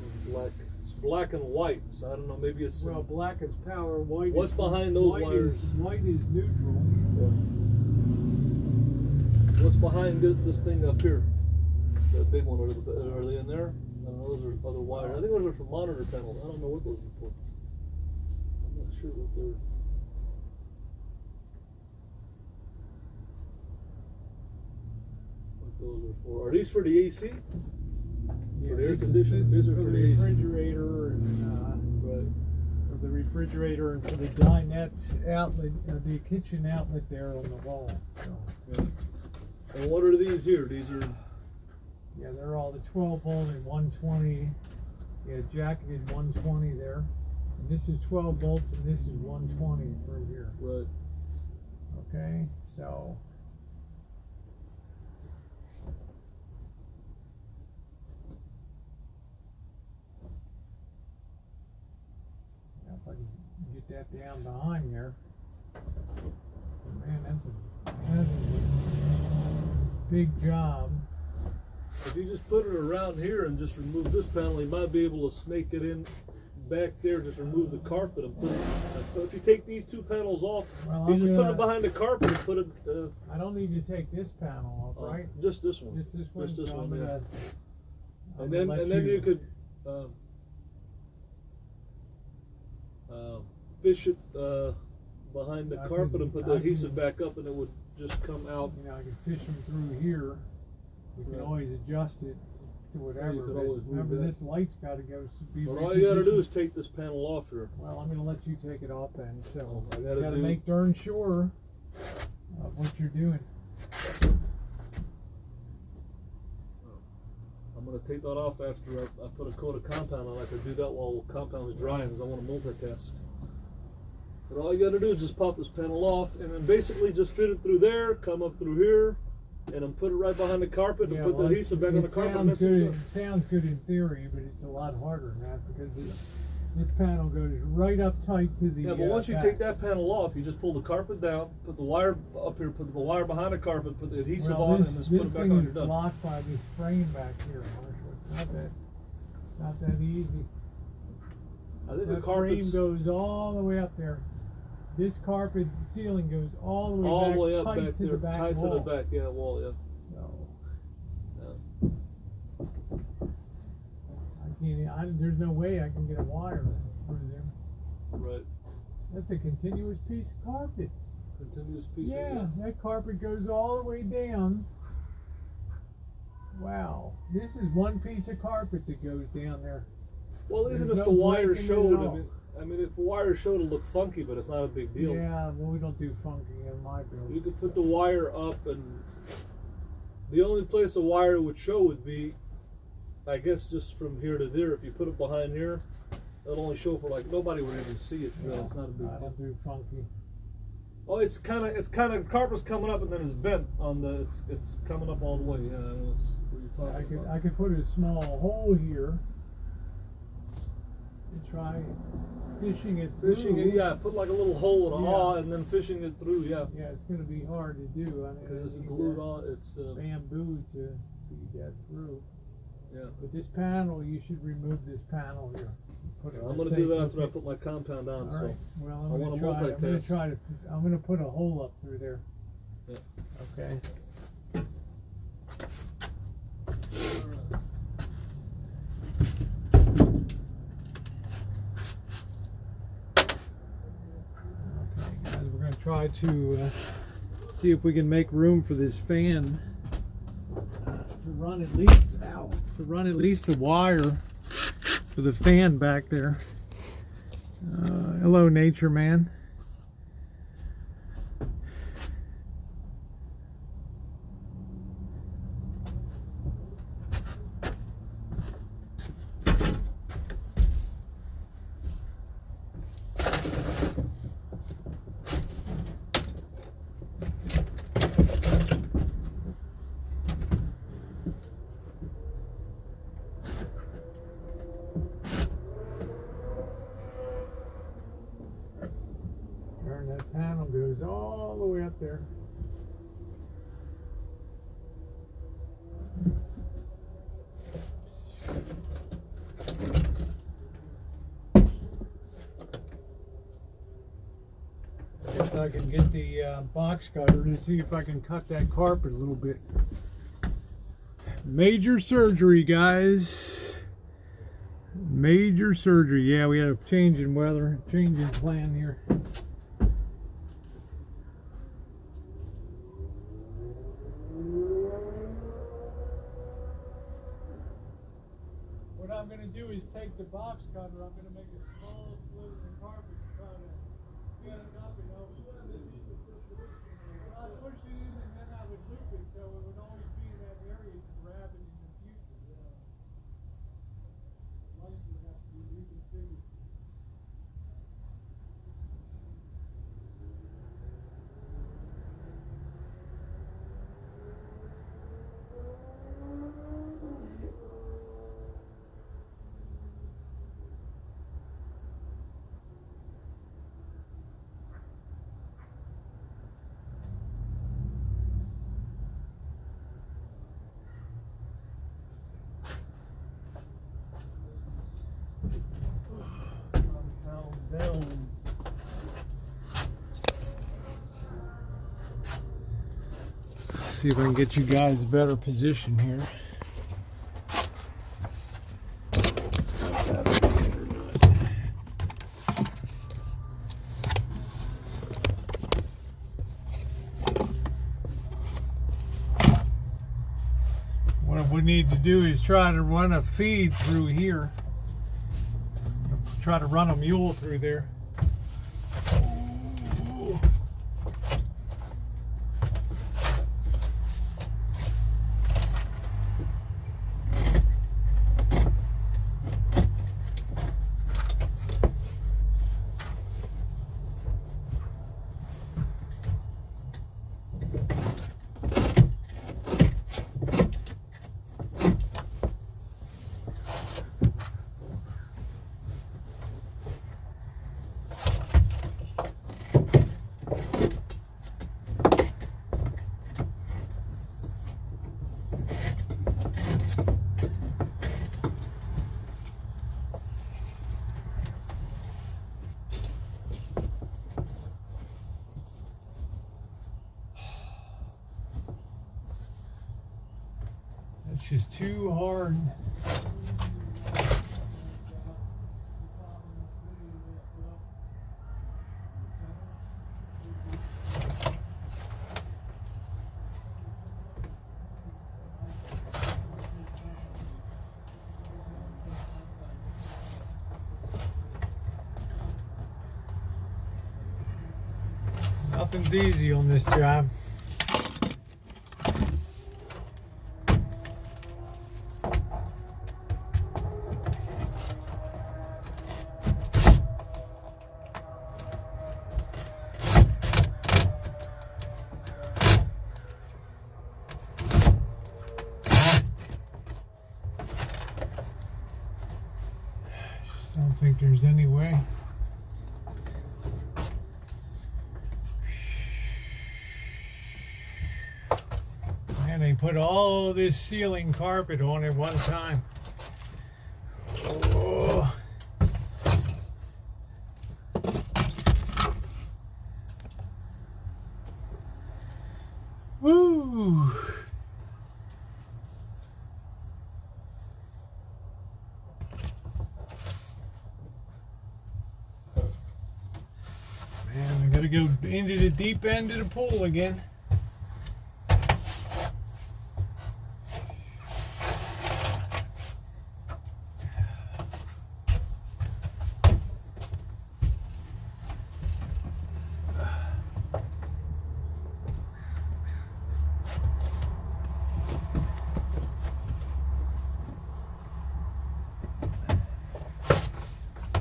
It's black. It's black and white, so I don't know. Maybe it's. Well, black is power. White. What's is, behind those white wires? White is neutral. What's behind this thing up here? The big one. Are they in there? I don't know. Those are other wires. I think those are for monitor panels. I don't know what those are for. I'm not sure what they're. Those are for. Are these for the AC? Yeah, For the air this conditioning? is These are for for the the AC. refrigerator and Right. for the refrigerator and for the dinette outlet, the kitchen outlet there on the wall. So Yeah. And what are these here? These are. yeah, they're all the 12 volt and 120. Yeah, jacketed 120 there. And this is 12 volts and this is 120 through here. Right. Okay, so. Yeah, if I can get that down behind there. Man, that is a big job. If you just put it around here and just remove this panel, you might be able to snake it in back there. Just remove the carpet and put it. But if you take these two panels off, Well, you I'm just put gonna- it behind the carpet and put it. I don't need to take this panel off, right? Just this one. Just this one. Just this so one. I'm Yeah. gonna, I'm And gonna then let you could fish it behind the I carpet can- and put the I adhesive can- back up, and it would just come out. You know, I can fish them through here. You can Right. always adjust it to whatever. could but always move remember, that. this light's got to go. Be But all you got to do repositioned. is take this panel off here. Well, I'm going to let you take it off then. So I you gotta got to do- make darn sure of what you're doing. I'm going to take that off after I put a coat of compound on. I could do that while compound is drying because I want to multitask. But all you got to do is just pop this panel off and then basically just fit it through there, come up through here, and then put it right behind the carpet and put the well, adhesive back on the it carpet. sounds And that's good. it. It sounds good in theory, but it's a lot harder than that because this panel goes right up tight to the. Yeah, but once you back. take that panel off, you just pull the carpet down, put the wire up here, put the wire behind the carpet, put the adhesive Well, on, this, and just this put it back thing on. is You're done. blocked by this frame back here, Marshall. It's not that easy. I think the That frame carpet's goes all the way up there. This carpet ceiling goes all the way all back, the way up tight back to there, the back tight wall. to the back, yeah, wall, yeah. So there's no way I can get a wire through there. Right. That's a continuous piece of carpet. Continuous piece Yeah, of that carpet goes all the way down. Wow, this is one piece of carpet that goes down there. Well, even There's if no the wire breaking it showed, at all. I mean, if the wire showed, it'll look funky, but it's not a big deal. Yeah, well, we don't do funky in my building. You could put the wire up, and the only place the wire would show would be, I guess, just from here to there. If you put it behind here, it'll only show for like nobody would even see it. No, It's not a big I deal. don't do funky. Oh, it's kind of carpet's coming up and then it's bent on the. It's coming up all the way. Yeah, I know what you're talking about. I could put a small hole here and try fishing it through. Fishing it, yeah. Put like a little hole in a Yeah. haw and then fishing it through. Yeah. Yeah, it's going to be hard to do. I mean, Because it's you glued need on. It's bamboo to feed that through. yeah. But this panel, you should remove this panel here. Put it I'm in gonna a do that safe after I location. put my compound on. All right. Well, I I'm wanna going to try. I'm going multitask. to try to. I'm going to put a hole up through there. Yeah. Okay. Okay, guys, we're going to try to see if we can make room for this fan to run at least. Ow! to run at least the wire for the fan back there. Hello, nature man. That panel goes all the way up there. Guess I can get the box cutter to see if I can cut that carpet a little bit. Major surgery, guys. Major surgery. Yeah, we had a change in weather, change in plan here. What I'm going to do is take the box cutter, I'm going to make a small slit in the carpet and try to get it up, and I'll push it in and then I would loop it so it would always be in that area to grab it in the future. Lights would have to be reconfigured. Down. See if I can get you guys a better position here. What we need to do is try to run a feed through here. Try to run a mule through there. It's just too hard. Nothing's easy on this job. I don't think there's any way. Man, they put all this ceiling carpet on at one time. Oh. Woo! Man, I gotta go into the deep end of the pool again.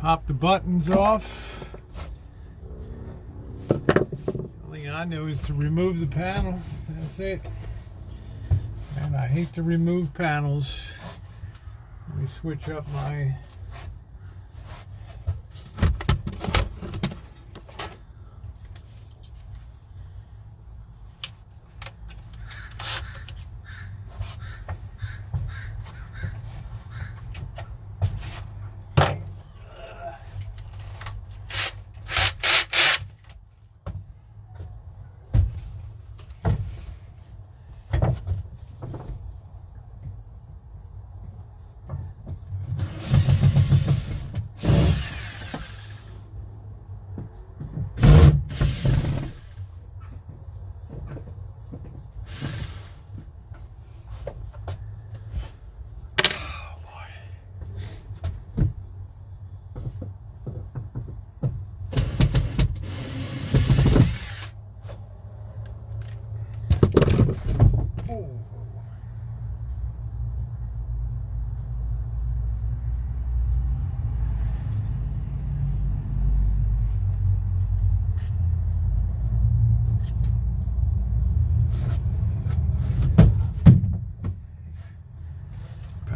Pop the buttons off. Only thing I know is to remove the panel. That's it. And I hate to remove panels. Let me switch up my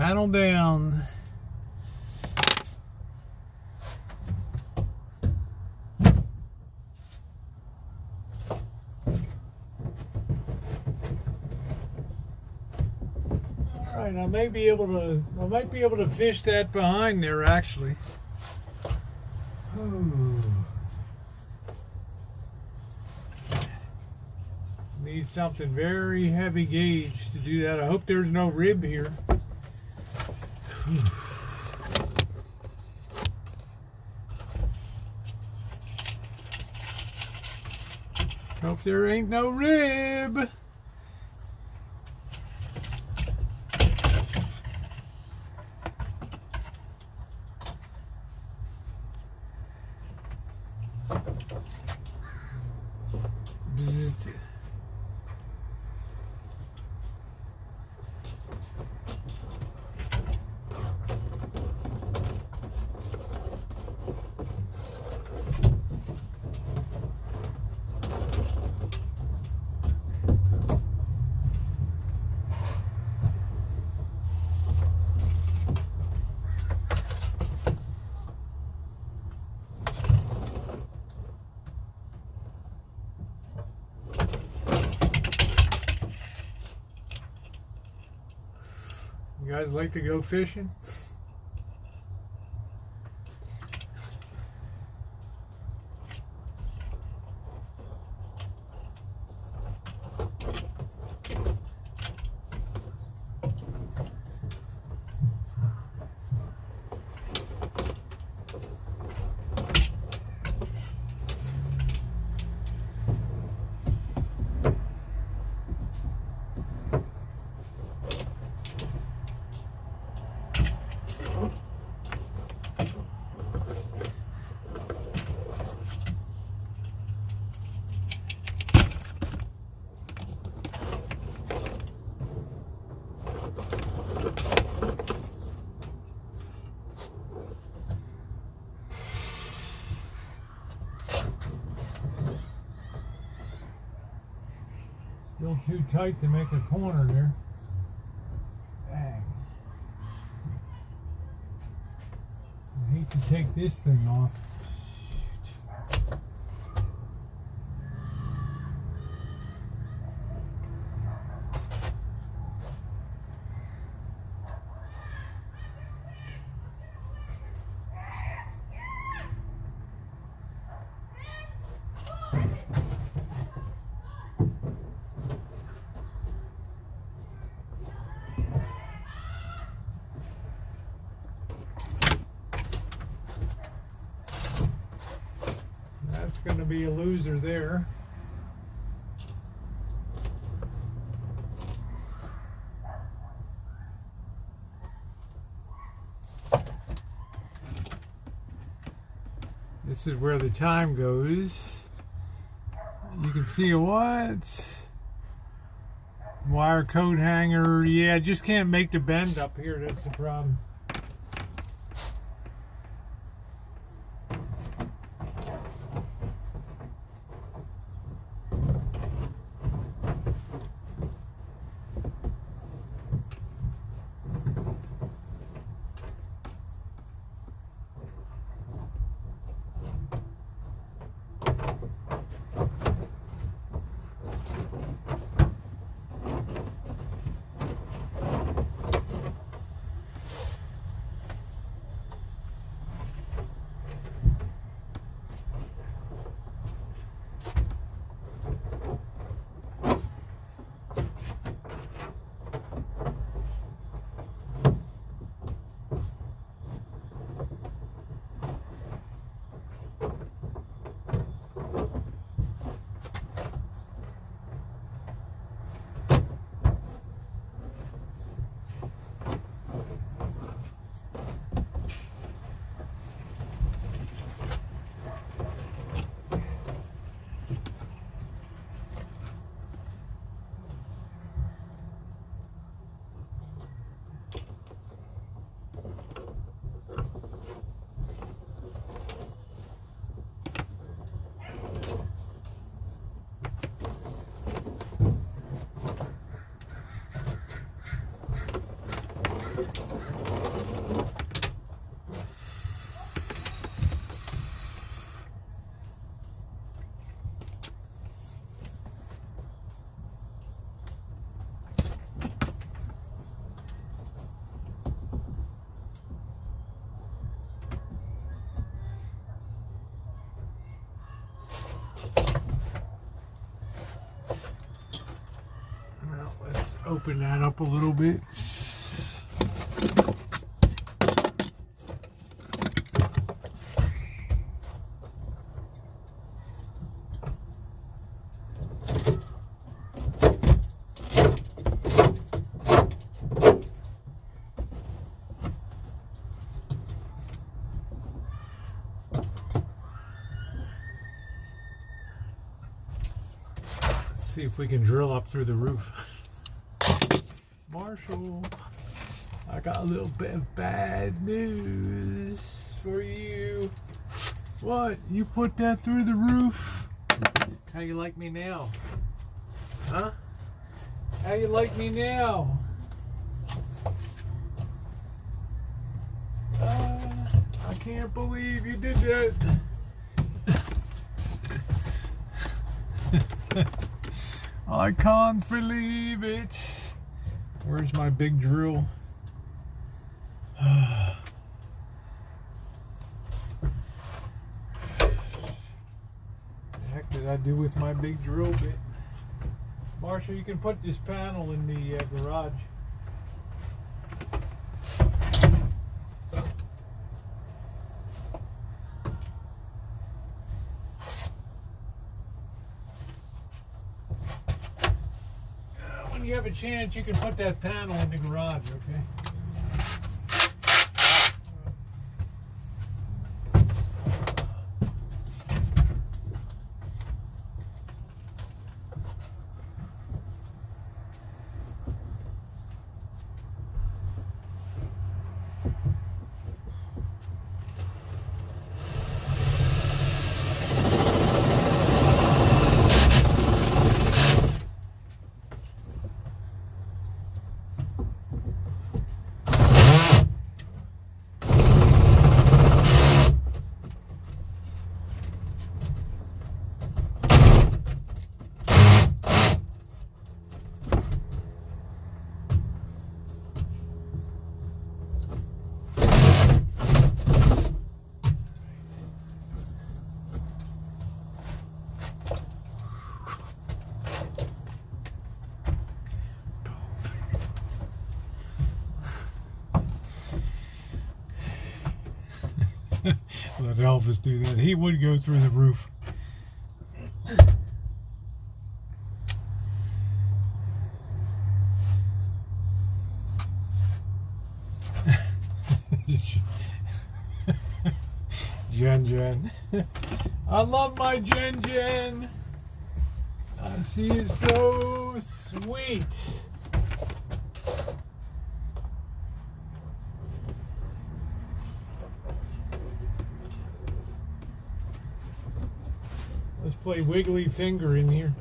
panel down. All right, I might be able to fish that behind there actually. Ooh. Need something very heavy gauge to do that. I hope there's no rib here. Hope there ain't no rib. Bzzzt. You guys like to go fishing? Still too tight to make a corner there. Dang. I hate to take this thing off. That's going to be a loser there. This is where the time goes. You can see what? Wire coat hanger. Yeah, just can't make the bend up here. That's the problem. Now let's open that up a little bit. See if we can drill up through the roof. Marshall, I got a little bit of bad news for you. What? You put that through the roof? How you like me now? Huh? How you like me now? I can't believe you did that. I can't believe it. Where's my big drill? The heck did I do with my big drill bit? Marshall, you can put this panel in the garage. When you have a chance, you can put that panel in the garage, okay? Let Elvis do that. He would go through the roof. Jen. I love my Jen. She is so sweet. Let's play Wiggly Finger in here.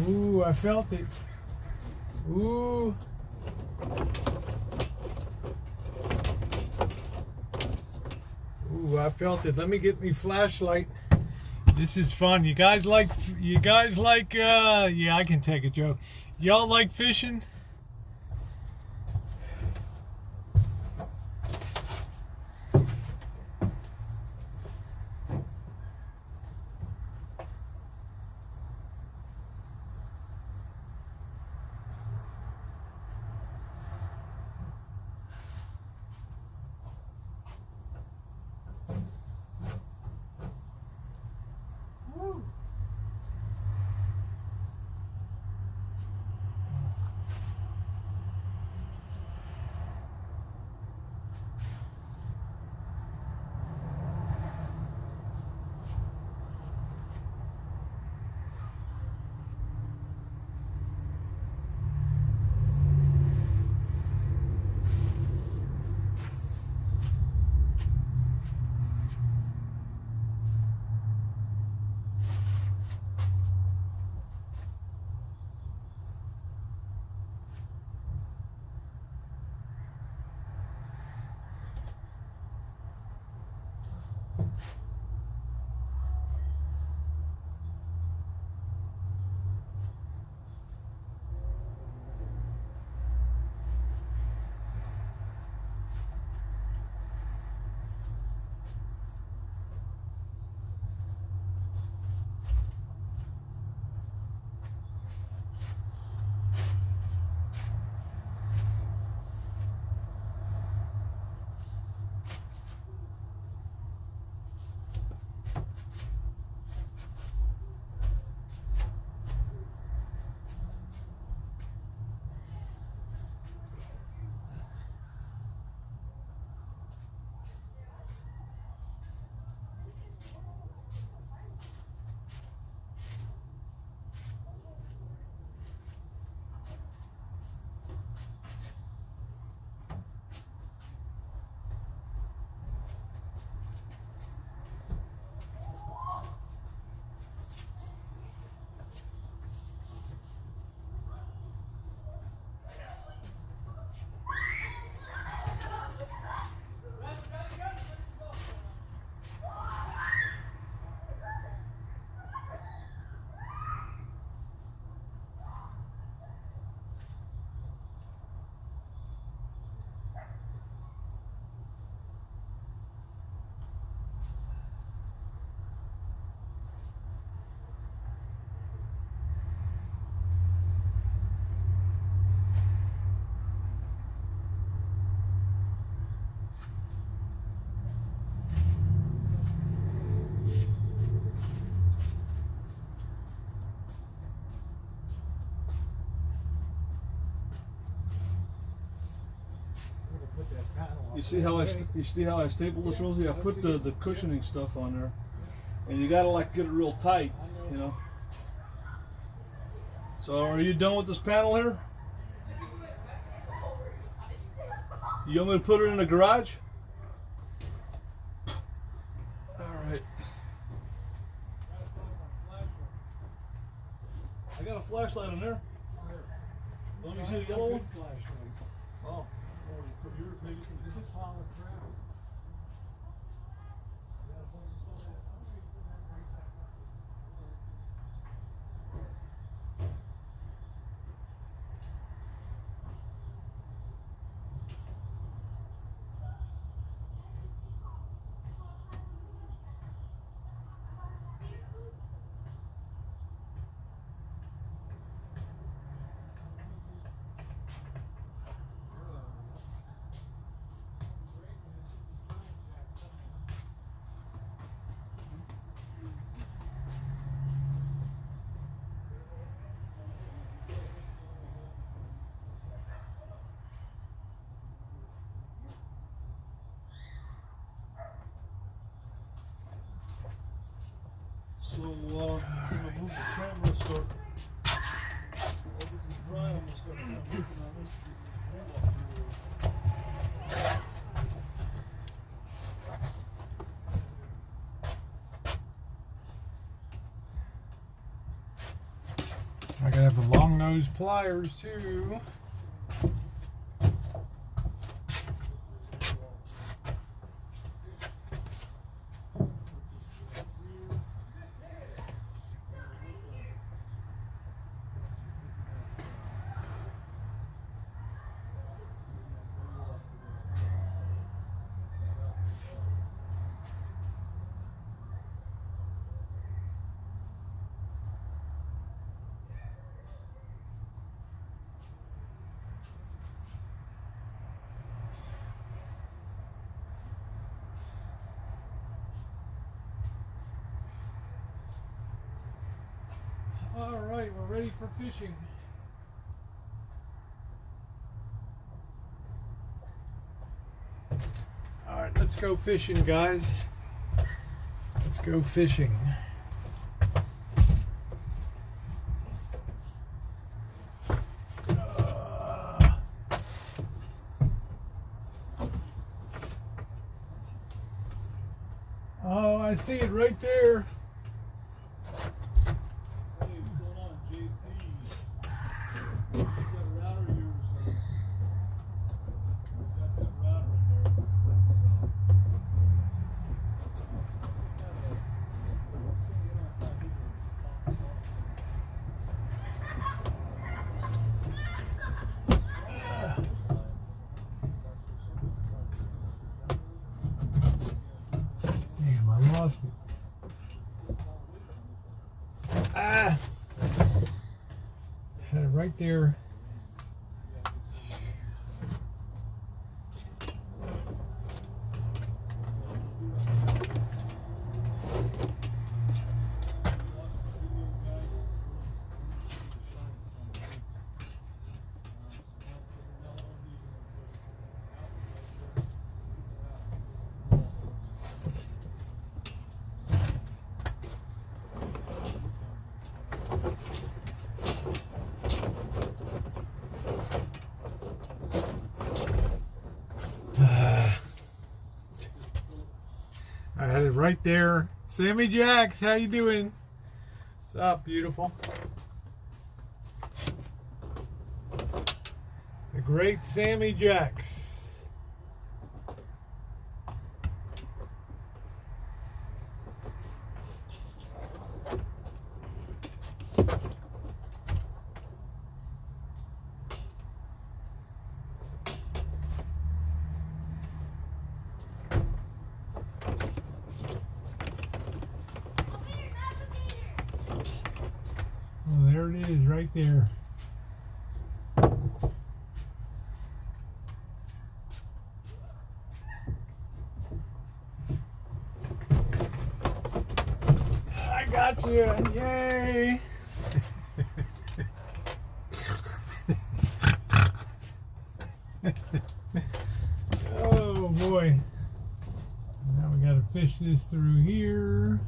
Ooh, I felt it. Ooh. Ooh, I felt it. Let me get me flashlight. This is fun. You guys like, yeah, I can take a joke. Y'all like fishing? panel. You see how I staple this, Rosie? I put the cushioning stuff on there, and you gotta like get it real tight, you know. So are you done with this panel here? You want me to put it in the garage? All right. I got a flashlight in there. Don't you see the yellow one? Oh. Maybe So, I'm gonna move the camera so while this is drying, I'm just gonna work on this. I gotta have the long nose pliers too. All right, we're ready for fishing. All right, let's go fishing, guys. Let's go fishing. Oh, I see it right there. Damn, I lost it. Ah! Had it right there. I had it right there. Sammy Jacks, how you doing? What's up, beautiful? The great Sammy Jacks. Well, there it is, right there. I got you! Yay! Oh. this through here.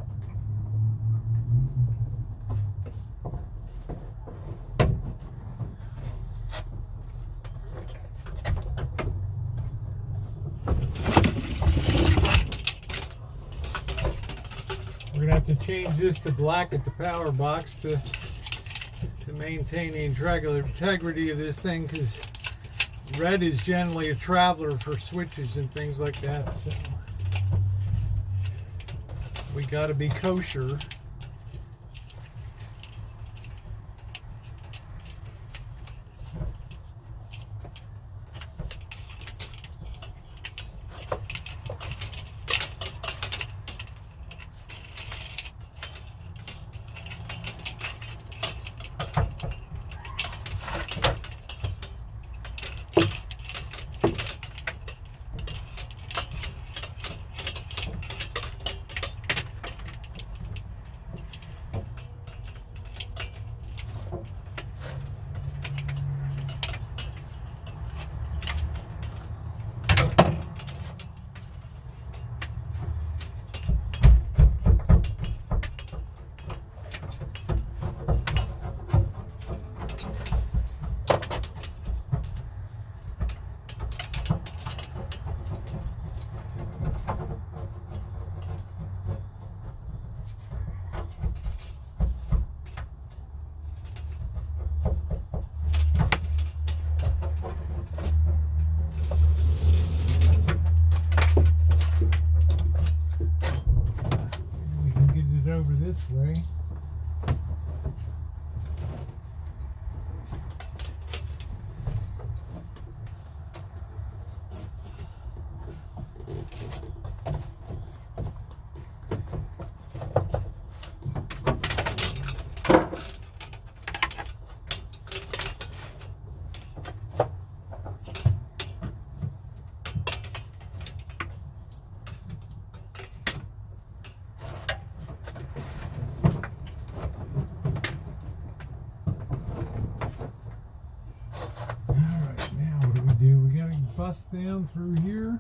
We're gonna have to change this to black at the power box to maintain the integrity of this thing, because red is generally a traveler for switches and things like that. So we got to be kosher. Over this way. Bust down through here.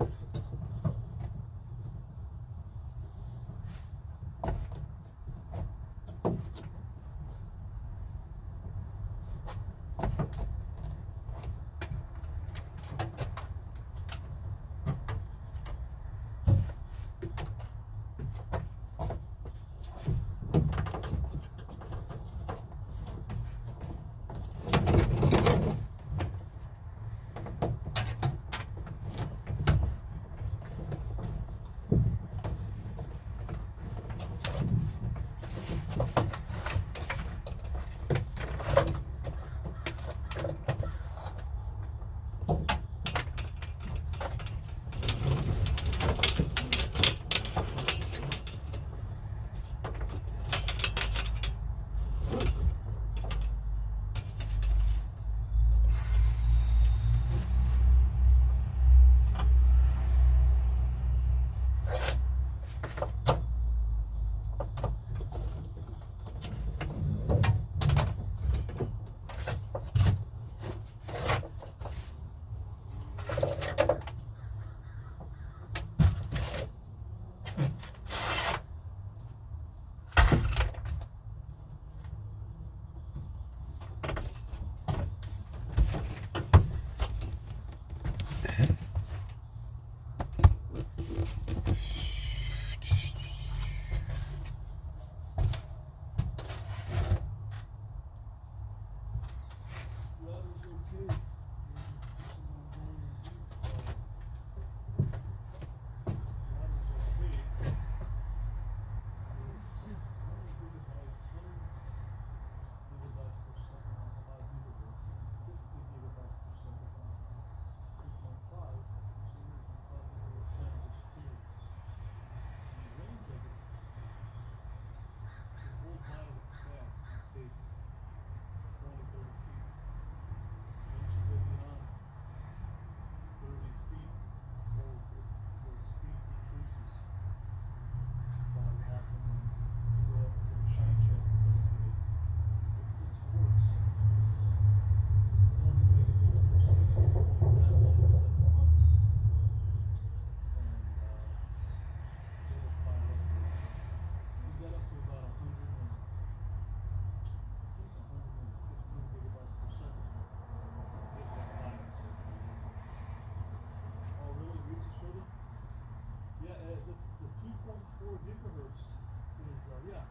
Yeah.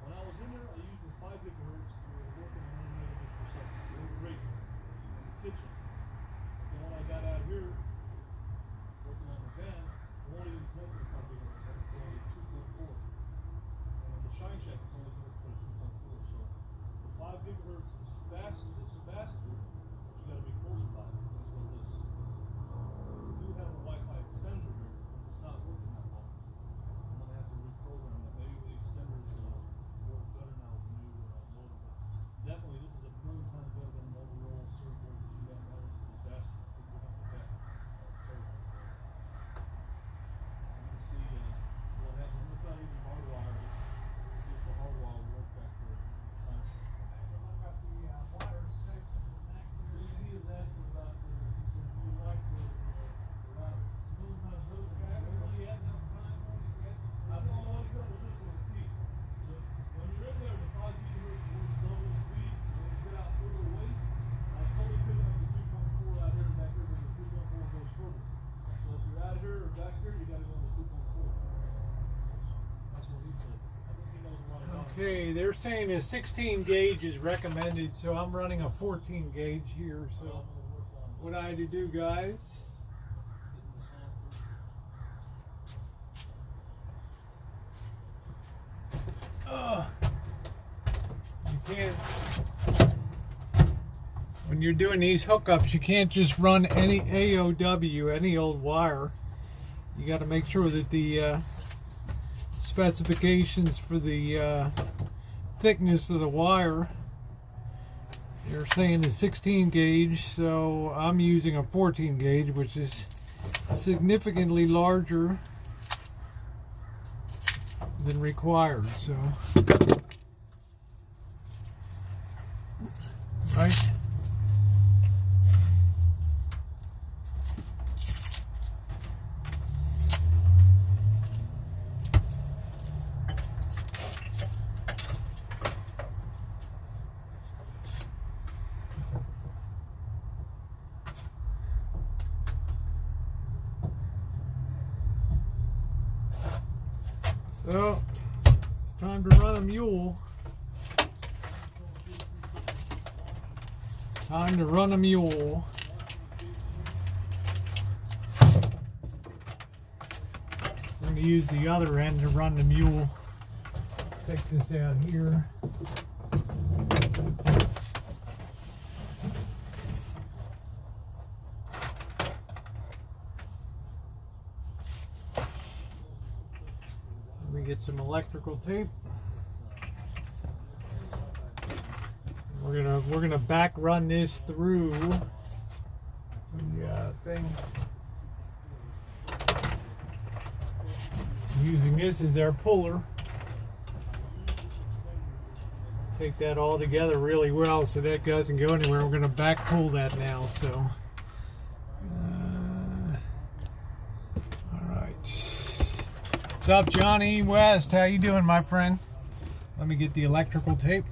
When I was in there, I used the 5 gigahertz. We were working at 100 megabits per second. They were great in the kitchen. But then when I got out here, working on the van, I won't even connect to the 5 gigahertz. I was only 2.4. And on the Shine Shack, it's only connected to 2.4. So the 5 gigahertz is faster, but you got to be closer by it. That's what it is. We do have a Wi-Fi extender here, but it's not working that well. I'm going to have to reprogram that. Maybe the extenders work better now with the new modem. But definitely, this is a million times better than the Motorola surfboard that you got. That was a disaster. I think we have to back. Terrible. So you can see what happens. I'm going to try to even hardwire it. See if the hardwire will work back there. Shine Shack. He is asking about he said, do you like the router? It's a million times better than the really had enough time on it yet. I don't know what he said was this was key. When you're in there, the 5 gigahertz works double the speed. When you get out further away, I totally couldn't have the 2.4 out here and back here, but the 2.4 goes further. So if you're out here or back here, you got to go on the 2.4. That's what he said. I think he knows a lot about it. Okay, they're saying a 16 gauge is recommended, so I'm running a 14 gauge here. So what I had to do, guys, you can't, when you're doing these hookups, you can't just run any AOW, any old wire. You got to make sure that the specifications for the thickness of the wire, they're saying is 16 gauge, so I'm using a 14 gauge, which is significantly larger than required. So right. So it's time to run a mule. Time to run a mule. We're going to use the other end to run the mule. Take this out here. Let me get some electrical tape. We're gonna back run this through the thing. Using this as our puller. Take that all together really well so that doesn't go anywhere. We're gonna back pull that now. So, all right. What's up, Johnny West? How you doing, my friend? Let me get the electrical tape.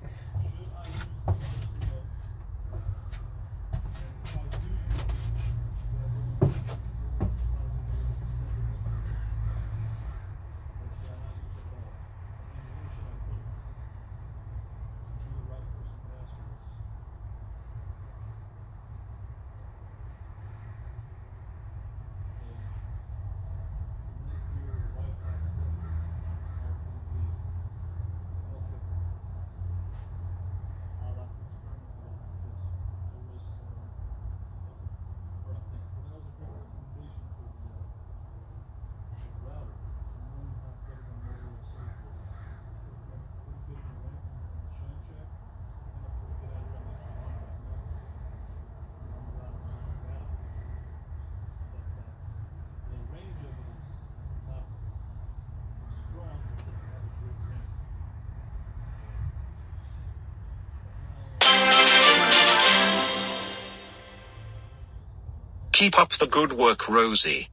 Keep up the good work, Rosie.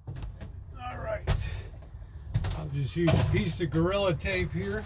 All right. I'll just use a piece of Gorilla Tape here.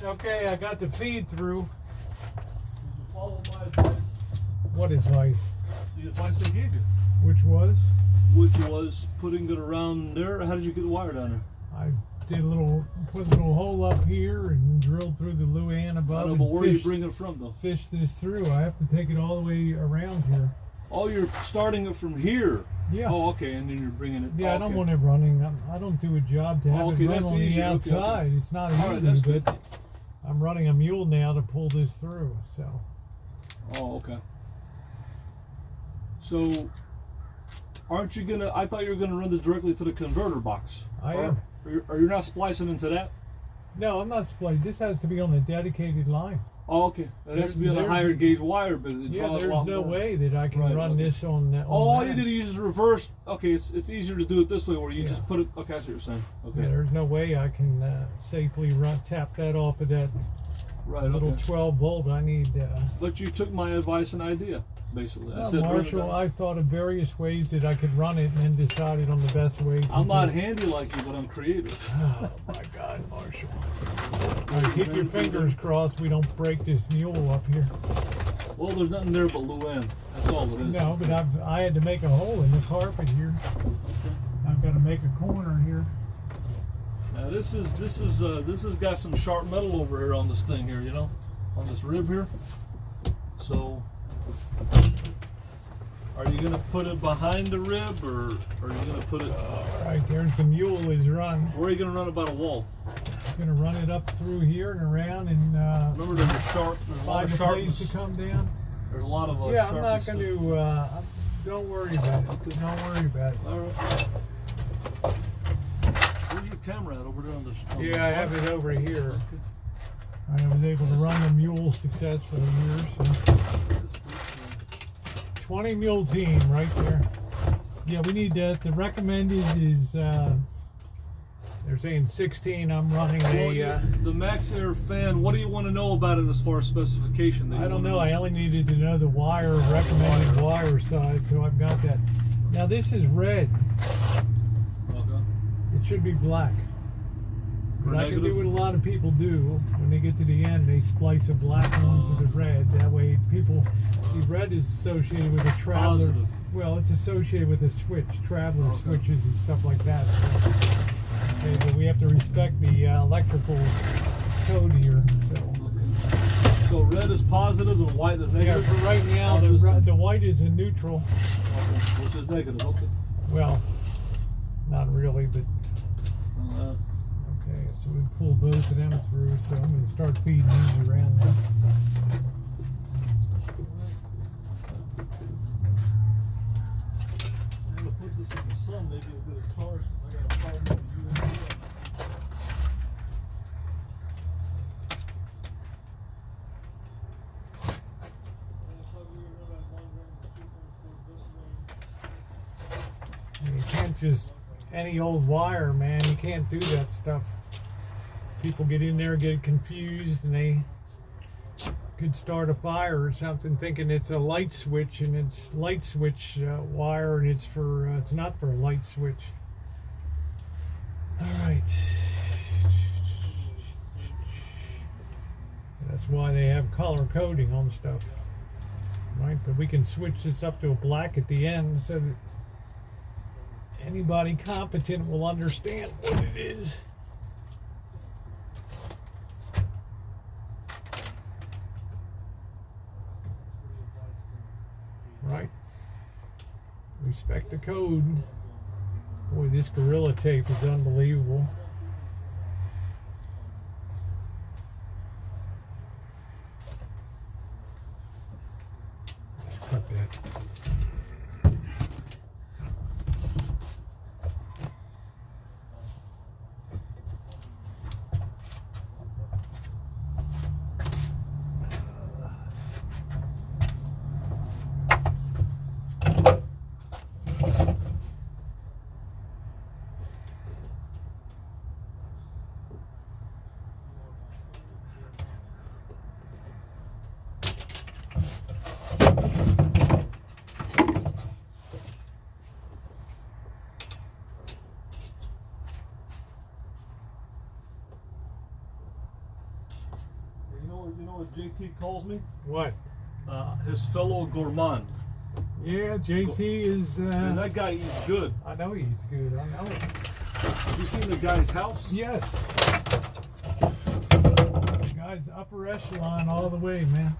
Okay, I got the feed through. Did you follow my advice? What advice? The advice I gave you. Which was? Which was putting it around there. How did you get the wire down there? I did put a little hole up here and drilled through the Luan I above. know, And but where are you bringing it from, though? fish this through. I have to take it all the way around here. Oh, you're starting it from here. Yeah. Oh, okay, and then you're bringing it. Yeah, oh, I don't okay. want it running. I don't do a job to have Oh, okay, it run that's on the easy. Okay, okay. outside. It's not All right, easy, that's but good. I'm running a mule now to pull this through. So. Oh, okay. So, aren't you gonna? I thought you were gonna run this directly to the converter box. I am. Are you not splicing into that? No, I'm not spliced. This has to be on a dedicated line. Oh, okay. It has to be on a higher gauge wire, but it Yeah, draws there's a lot no more. way that I can Right, run okay. this on that. All you need to use is reverse. Okay, it's easier to do it this way, where you Yeah. just put it. Okay, I see what you're saying. Okay. Yeah, there's no way I can safely tap that off of that Right. little Okay. 12 volt. I need. But you took my advice and idea, basically. I said, run it Marshall, down. I thought of various ways that I could run it and then decided on the best way. To I'm not do it. handy like you, but I'm creative. Oh my God, Marshall. All right, keep your fingers crossed we don't break this mule up here. Well, there's nothing there but Luan. That's all it is. No, but I had to make a hole in the carpet here. I've got to make a corner here. Now this has got some sharp metal over here on this thing here, you know, on this rib here. So, are you gonna put it behind the rib, or are you gonna put it? All right, there's the mule is run. Where are you gonna run it by the wall? I'm gonna run it up through here and around and Remember, there's a sharp. There's a lot find of a place sharpness. to come down. There's a lot of Yeah, I'm not sharpness going to. Don't worry about it. Okay. Don't worry about it. All right. Where's your camera at over there on the? Yeah, I have it over here. Okay. I was able to run the mule successfully here. So 20 mule team right there. Yeah, we need that. The recommended is they're saying 16. I'm running Well, the Max Air fan. What do you want to know about it as far as specification? I don't know. I only needed to know the recommended wire size, so I've got that. Now this is red. Okay. It should be black. For But I can do negative? what a lot of people do. When they get to the end, they splice a black onto the red. That way people see red is associated with a traveler. Positive. Well, it's associated with a switch, traveler Okay. switches and stuff like that. So, okay, but we have to respect the electrical code here. So, So red is positive and white is yeah, negative. for right now, On this thing? the white is a neutral. Okay, which is negative. Okay. Well, not really, but Uh, okay. So we pull both of them through. So I'm going to start feeding these around now. I'm gonna put this in the sun. Maybe it'll get a charge. I got a problem with the USB. You can't just any old wire, man. You can't do that stuff. People get in there, get confused, and they could start a fire or something, thinking it's a light switch, and it's light switch wire, and it's not for a light switch. All right. That's why they have color coding on stuff, right? But we can switch this up to a black at the end so that anybody competent will understand what it is. Right? Respect the code. Boy, this Gorilla Tape is unbelievable. Let's cut that. JT calls me? What? His fellow gourmand. Yeah, JT is. And that guy eats good. I know he eats good. I know it. Have you seen the guy's house? Yes. The guy's upper echelon all the way, man.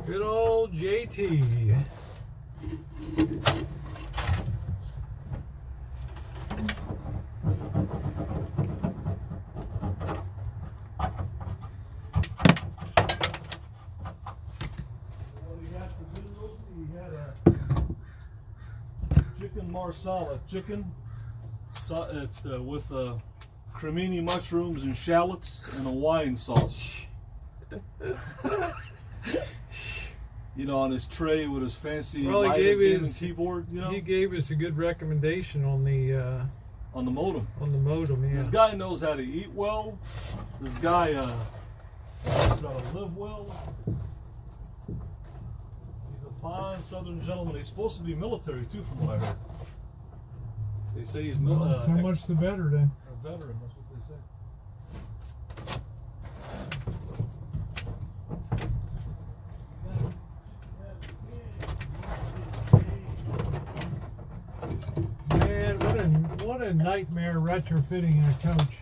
Good old JT. Chicken marsala, chicken with cremini mushrooms and shallots and a wine sauce. You know, on his tray with his fancy gaming keyboard. You know, he gave us a good recommendation on the modem. On the modem, yeah. This guy knows how to eat well. This guy knows how to live well. He's a fine Southern gentleman. He's supposed to be military too, from what I heard. They say he's so much the better then. A veteran. That's what they say. Man, what a nightmare retrofitting a coach.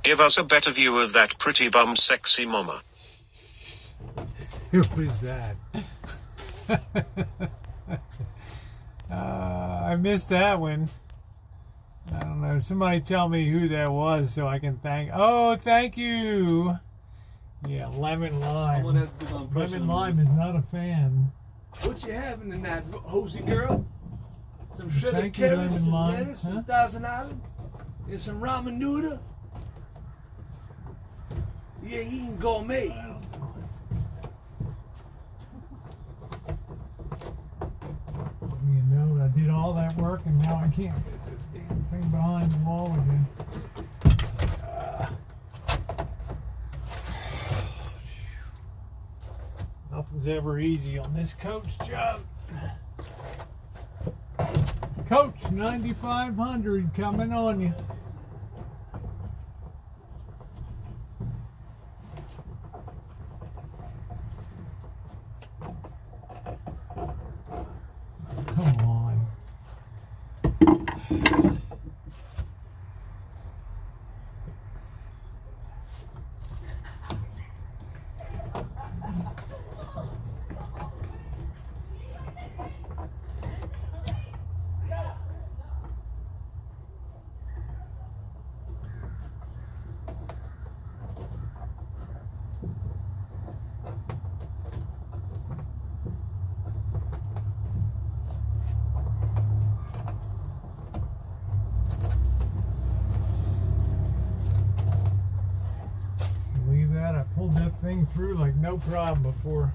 Give us a better view of that pretty bum sexy mama. Who was that? I missed that one. I don't know. Somebody tell me who that was so I can thank. Oh, thank you. Yeah, lemon lime. Lemon lime is not a fan. What you having in that, hosey girl? Some shredded Thank you, carrots, lemon some lime. lettuce, some Huh? Thousand Island, and some ramen noodle. Yeah, eating gourmet. You know, I did all that work and now I can't get this damn thing behind the wall again. Nothing's ever easy on this coach job. Coach 9500 coming on you. Come on. Believe that? I pulled that thing through like no problem before.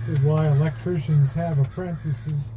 This is why electricians have apprentices.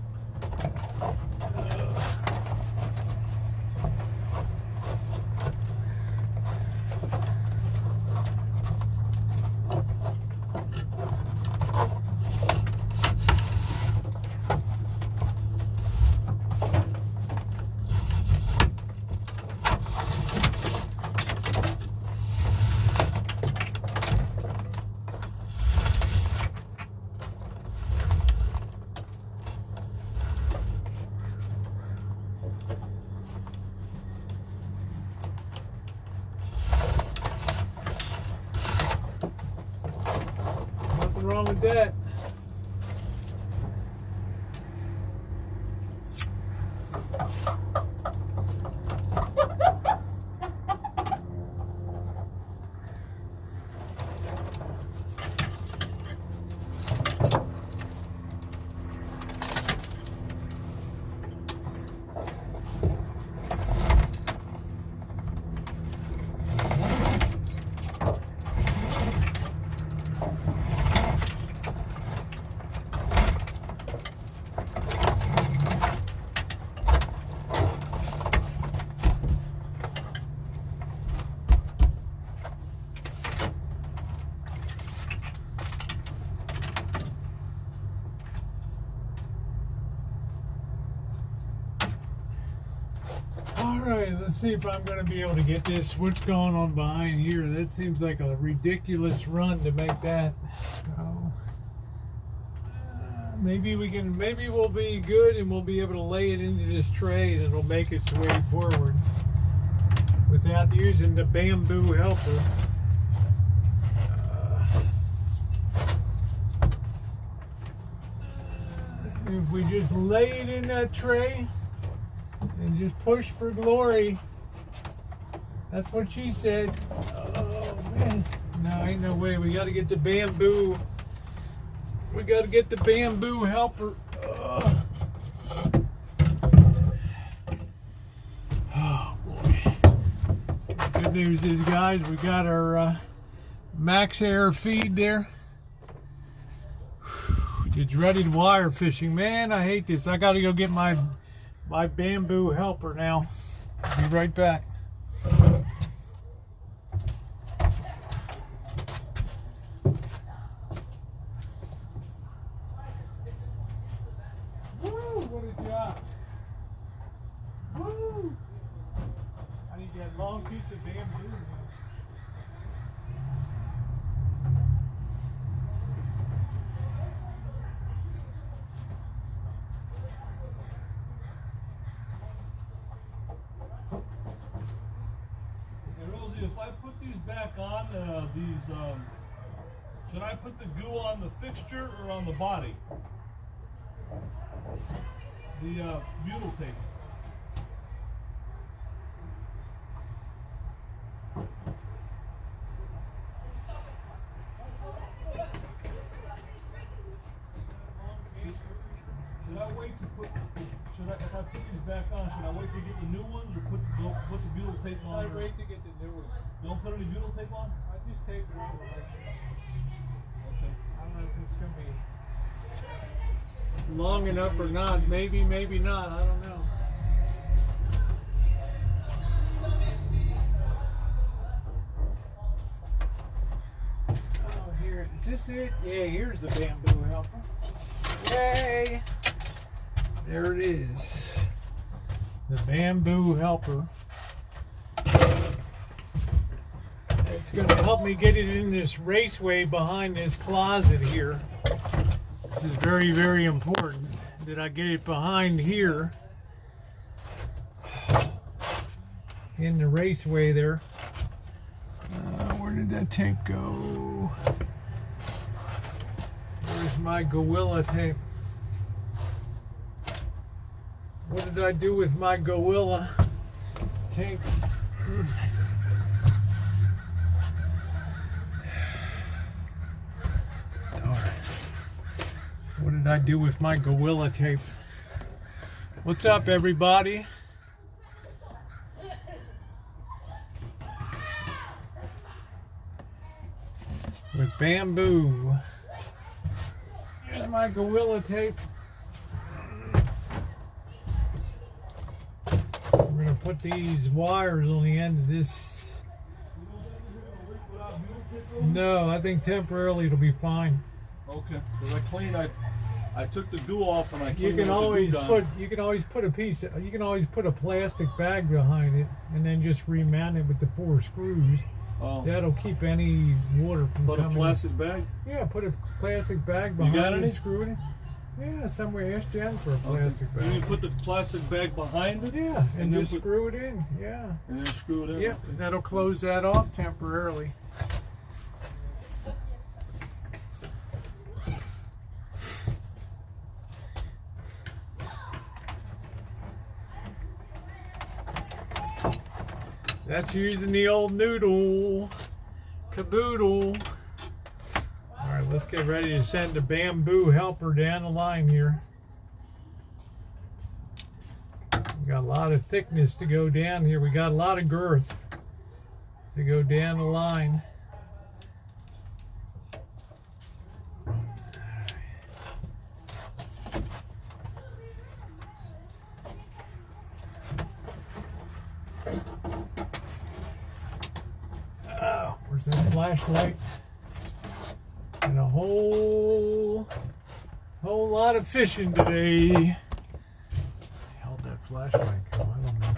Nothing wrong with that. Alright, let's see if I'm going to be able to get this. What's going on behind here? That seems like a ridiculous run to make that. So, maybe we'll be good and we'll be able to lay it into this tray and it'll make its way forward without using the bamboo helper. If we just lay it in that tray and just push for glory. That's what she said. Oh man. No, ain't no way. We gotta get the bamboo. We gotta get the bamboo helper. Oh boy. Good news is, guys, we got our max air feed there. It's ready to wire fishing. Man, I hate this. I gotta go get my bamboo helper now. Be right back. Woo, what a job. Woo! I need that long piece of bamboo now. If I put these back on, should I put the goo on the fixture or on the body? The butyl tape. Should I wait to put? If I put these back on, should I wait to get the new ones or put the butyl tape on? I'd wait to get the new one. Don't put any butyl tape on? I just tape it on. Okay. I don't know if it's going to be long enough or not. Maybe, maybe not. I don't know. Oh, here. Is this it? Yeah, here's the bamboo helper. Yay! There it is. The bamboo helper. It's going to help me get it in this raceway behind this closet here. This is very, very important that I get it behind here in the raceway there. Where did that tape go? Where's my gorilla tape? What did I do with my gorilla tape? What did I do with my gorilla tape? What's up, everybody? With bamboo. Here's that my Gorilla tape? We're going to put these wires on the end of this. No, I think temporarily it'll be fine. Okay. Because I took the glue off and I You cleaned can it with always the glue gun. put you can always put a plastic bag behind it and then just remount it with the 4 screws. Oh. That'll keep any water from Put a coming. plastic bag? Yeah, put a plastic bag You behind got it any? and screw it in. Yeah, somewhere. Ask Jen for a plastic You bag. put the plastic bag behind it? Yeah, and then just screw it in. Yeah. And then screw it in? Yep, Okay. that'll close that off temporarily. That's using the old noodle caboodle. All right, let's get ready to send the bamboo helper down the line here. We got a lot of thickness to go down here. We got a lot of girth to go down the line. Oh, where's that flashlight? And a whole lot of fishing today. Held that flashlight go? I don't know.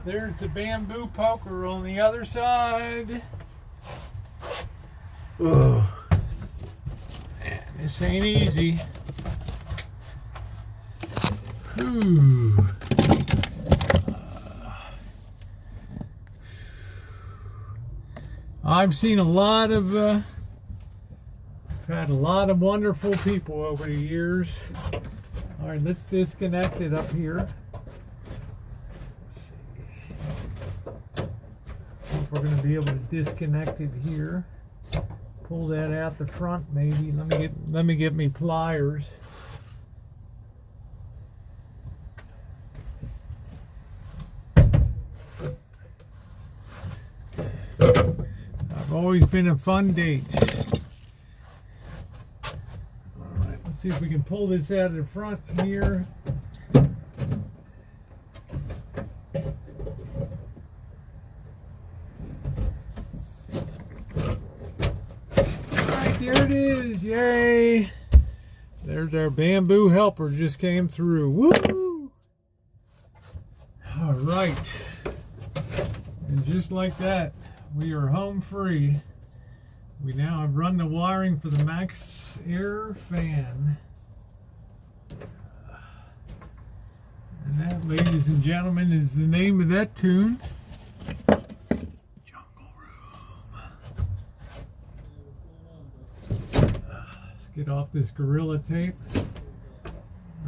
There's the bamboo poker on the other side. Ugh. Man, this ain't easy. Whew. I've seen a lot of, I've had a lot of wonderful people over the years. All right, let's disconnect it up here. See if we're going to be able to disconnect it here. Pull that out the front, maybe. Let me get me pliers. I've always been a fun date. All right, let's see if we can pull this out of the front here. There it is, yay! There's our bamboo helper, just came through. Woo! All right, and just like that, we are home free. We now have run the wiring for the Max Air fan. And that, ladies and gentlemen, is the name of that tune. Get off this Gorilla tape.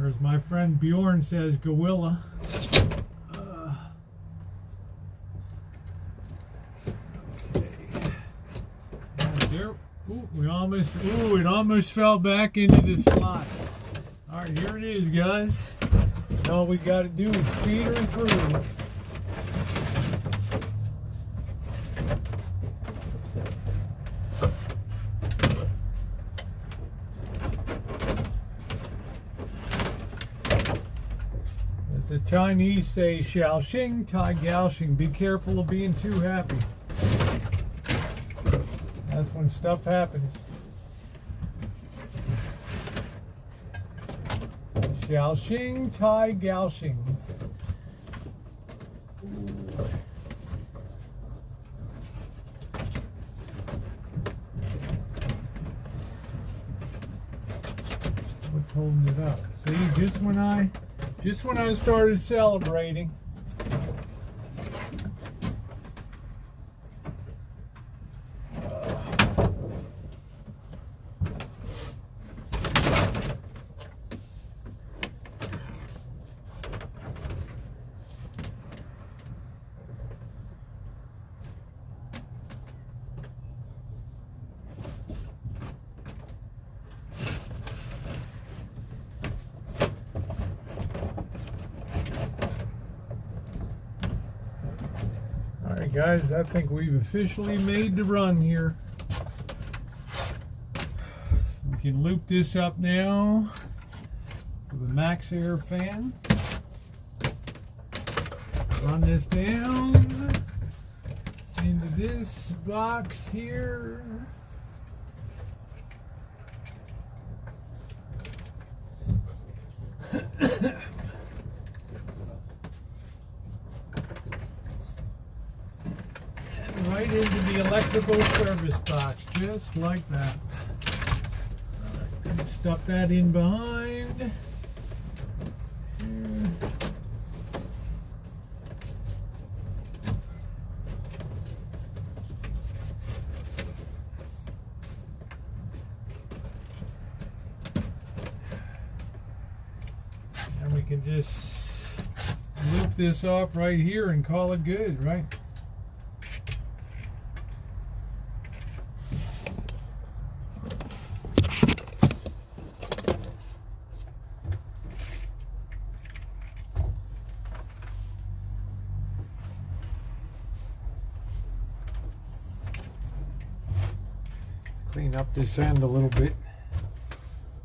Or as my friend Bjorn says, Gorilla. Okay. There. Ooh, it almost fell back into the slot. Alright, here it is, guys. All we got to do is feed her through. The Chinese say, "Xiao Xing, Tai Gao Xing." Be careful of being too happy. That's when stuff happens. Xiao Xing, Tai Gao Xing. What's holding it up? See, just when I started celebrating. guys, I think we've officially made the run here. So we can loop this up now with a max air fan. Run this down into this box here. And right into the electrical service box, just like that. Alright, stuff that in behind. Here. We can just loop this off right here and call it good, right? Clean up this end a little bit.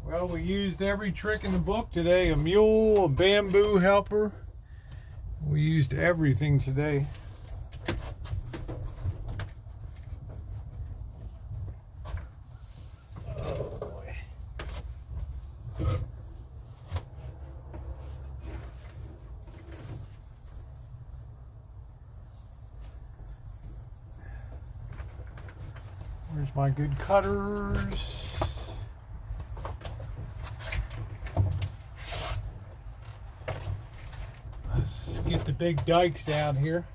Well, we used every trick in the book today. A mule, a bamboo helper. We used everything today. Oh boy. Where's my good cutters? Let's get the big dikes down here.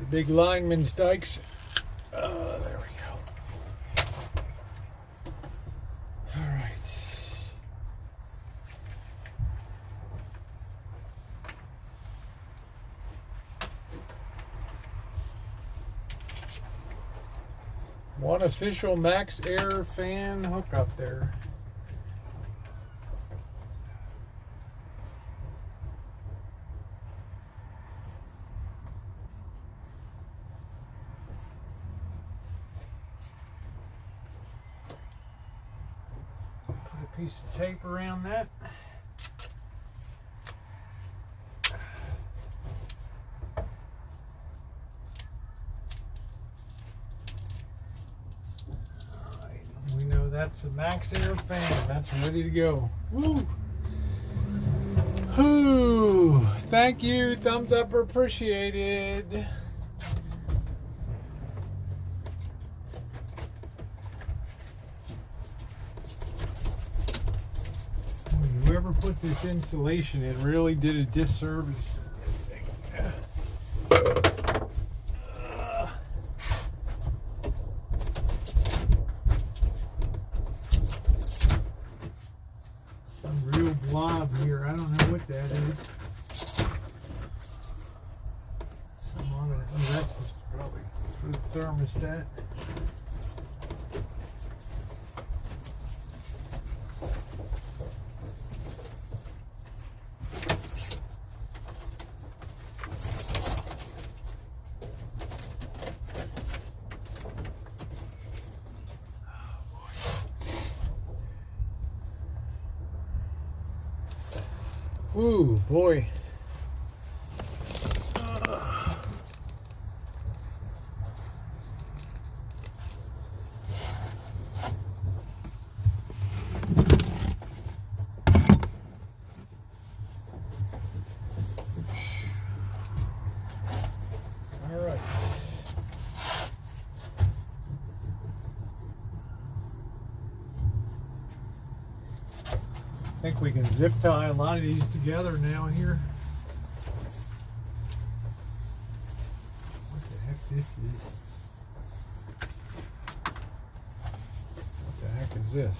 The big lineman's dikes. There we go. All right. One official max air fan hookup there. Piece of tape around that. Alright, we know that's the max air fan. That's ready to go. Woo! Whoo! Thank you. Thumbs up appreciated. Whoever put this insulation in really did a disservice to this thing. Some real blob here. I don't know what that is. Some other. Oh, that's just probably for the thermostat. Ooh, boy. All right. I think we can zip tie a lot of these together now here. What the heck this is? What the heck is this?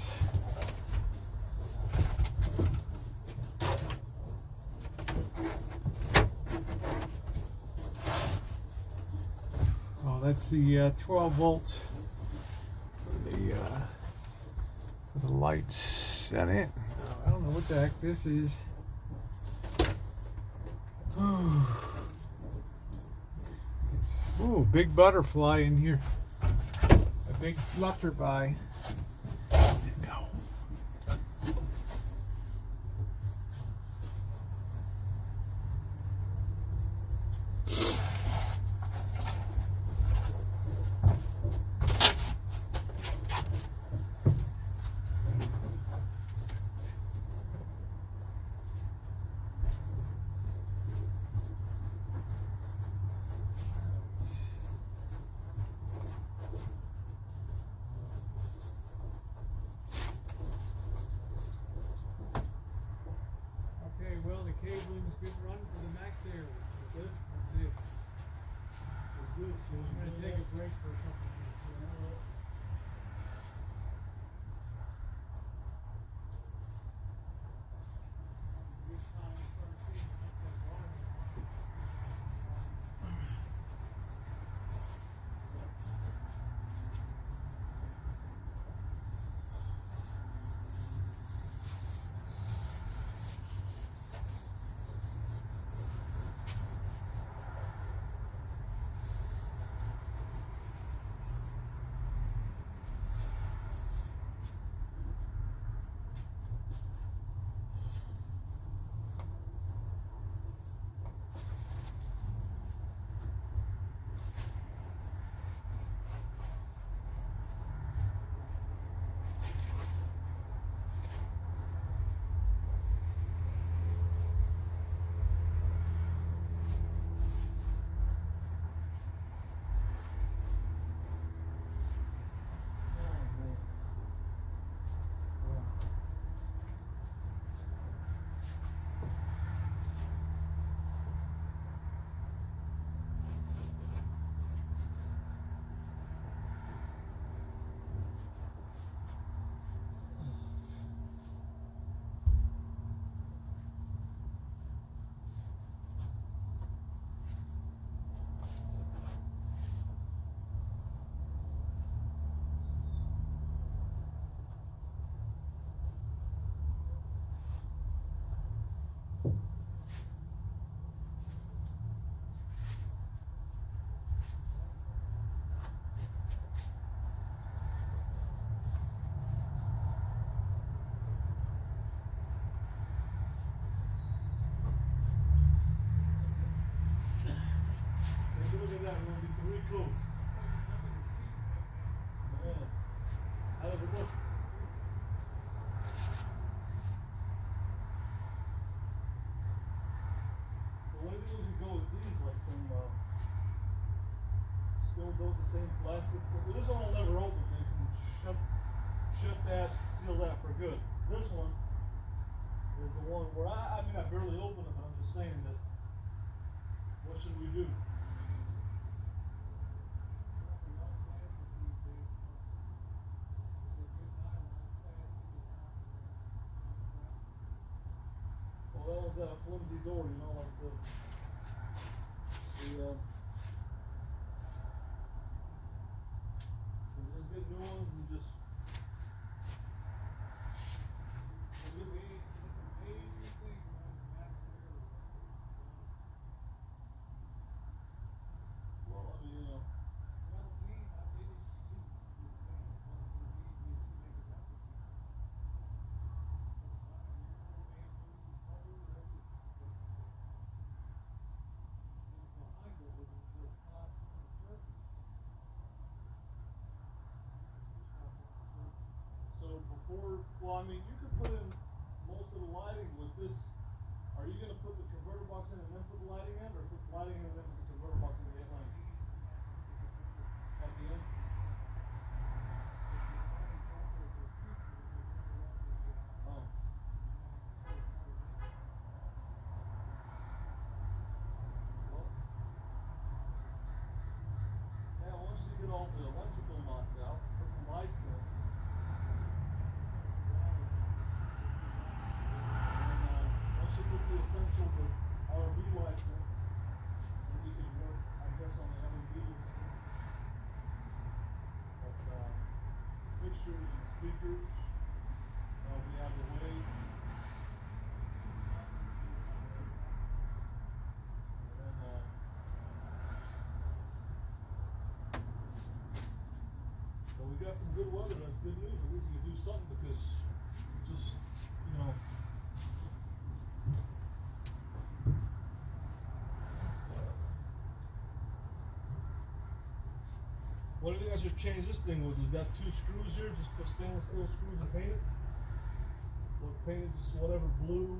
Oh, that's the 12 volts for the lights in it. I don't know what the heck this is. Ooh, big butterfly in here. A big flutterby. There you go. Okay, well, the cabling's good run for the max air. Good. That's it. It's good. So we're going to take a break for a couple minutes. Good time to start seeing that water. Look at that, we're going to be 3 coats. Man, how does it look? So what do you usually go with these? Like some, still built the same plastic? Well, this one will never open, so you can shut that, seal that for good. This one is the one where I mean, I barely open it, but I'm just saying that, what should we do? Well, that was that flimsy door, you know, like so just get new ones and just well, I mean, so before, well, I mean, you could put in most of the lighting with this. Are you going to put the converter box in and then put the lighting in, or put the lighting in and then put the converter box in the headline at the end? Oh. Well, yeah, once you get all the electrical knocked out, put the lights in. Once you put the essential, the RV lights in, then you can work, I guess, on the LEDs. But fixtures and speakers, we have the way. we got some good weather. That's good news. We can do something because just, you know. What do you think I should change this thing with? It's got 2 screws here. Just put stainless steel screws and paint it. Or paint it just whatever blue.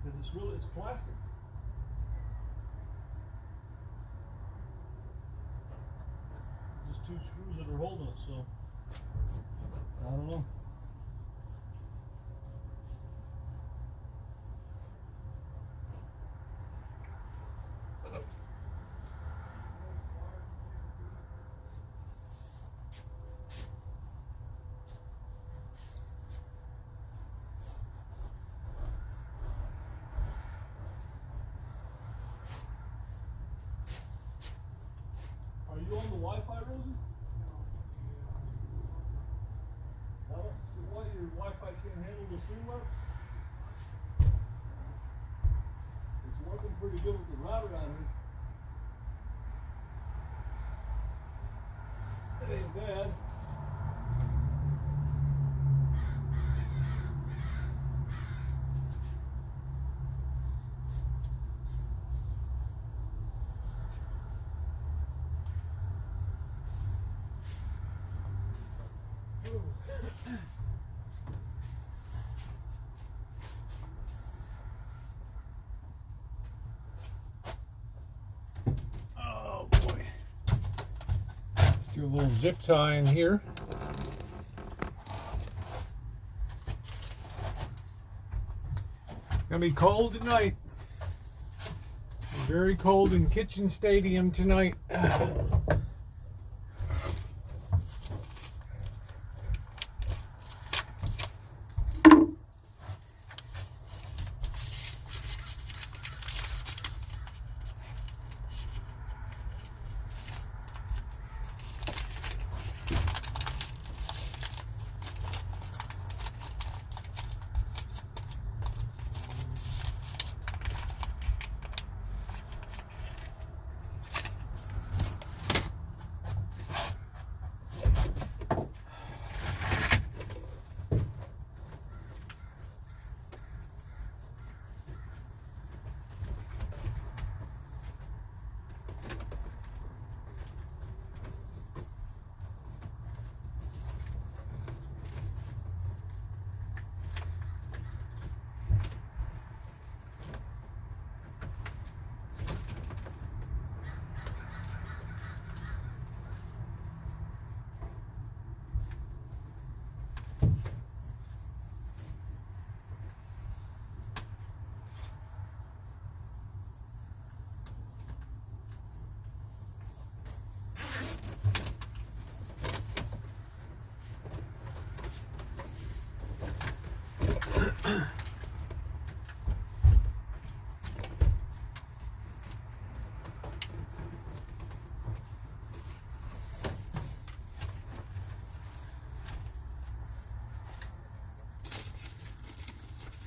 Because it's plastic. Just 2 screws that are holding it, so I don't know. Are you on the Wi-Fi, Rosie? No. Why your Wi-Fi can't handle the Streamlabs? It's working pretty good with the router out here. It ain't bad. Oh boy. Let's do a little zip tie in here. Gonna be cold tonight. Very cold in Kitchen Stadium tonight.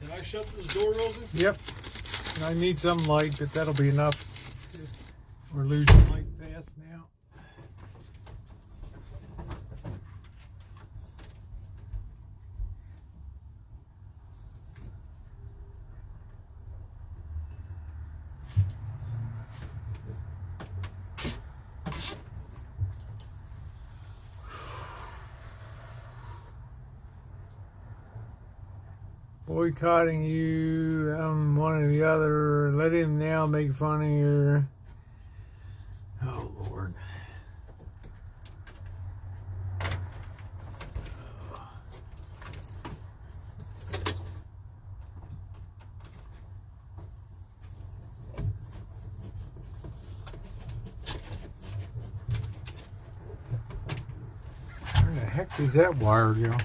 Can I shut this door, Rosie? Yep. I need some light, but that'll be enough. We're losing light fast now. Boycotting you, one or the other. Let him now make fun of your. Oh Lord. Where the heck does that wire go?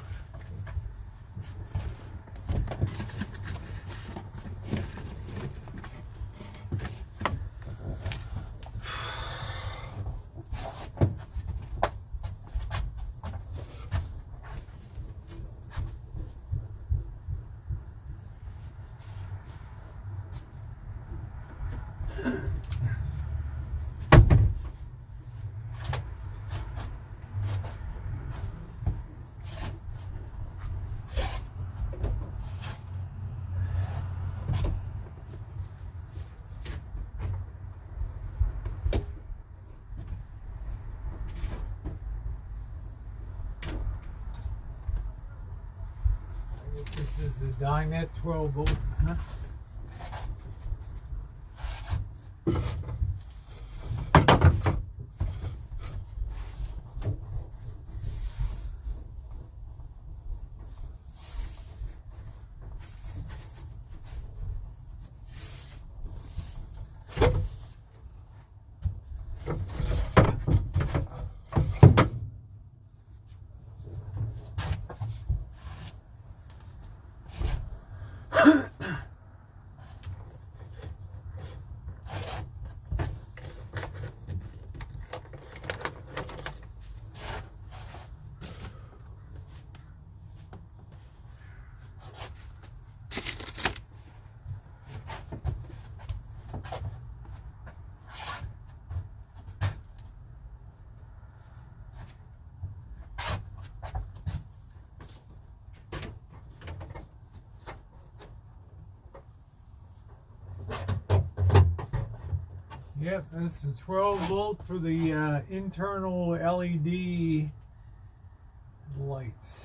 This is the Dynet 12 volt. Huh? Yep, that's a 12 volt for the internal LED lights.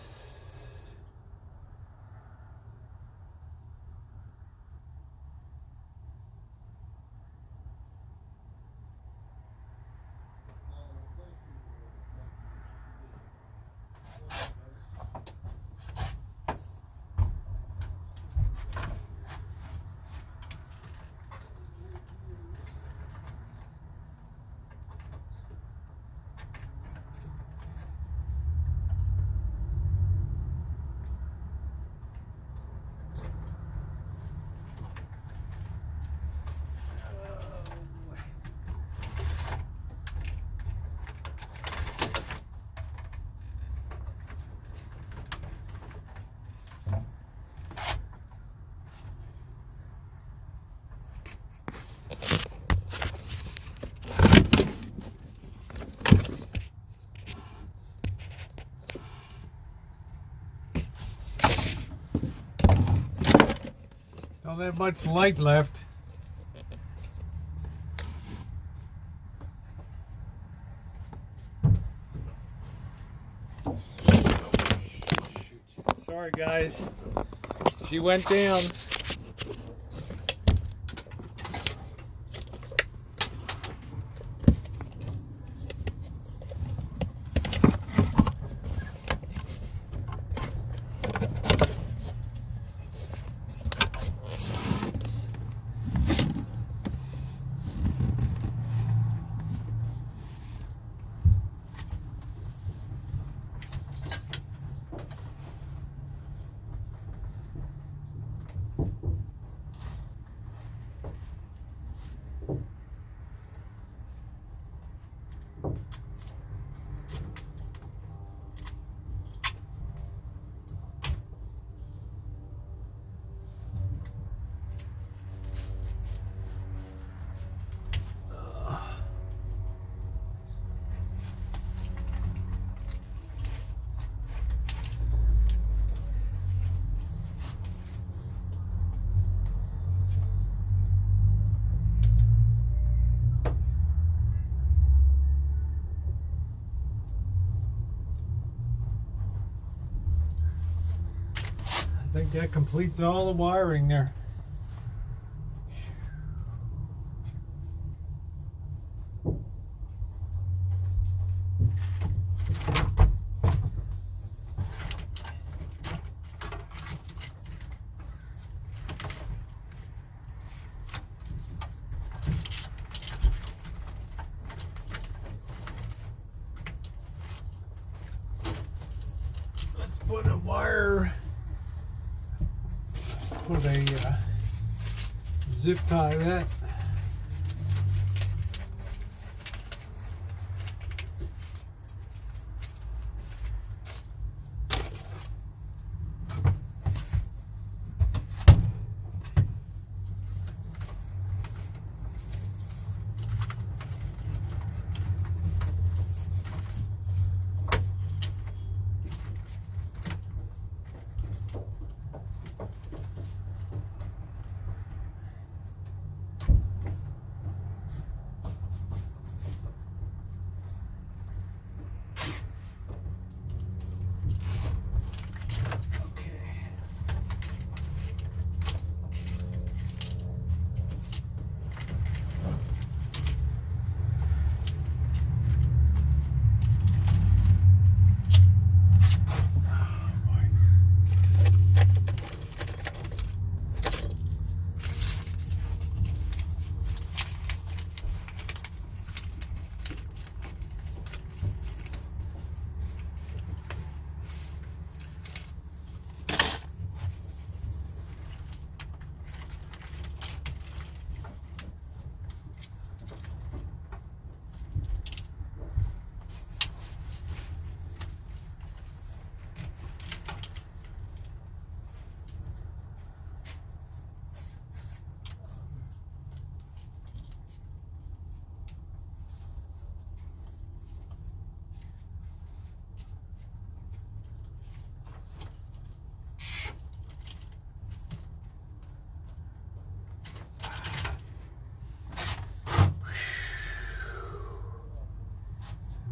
Don't have much light left. Sorry guys, she went down. I think that completes all the wiring there. Let's put a wire. Put a zip tie that.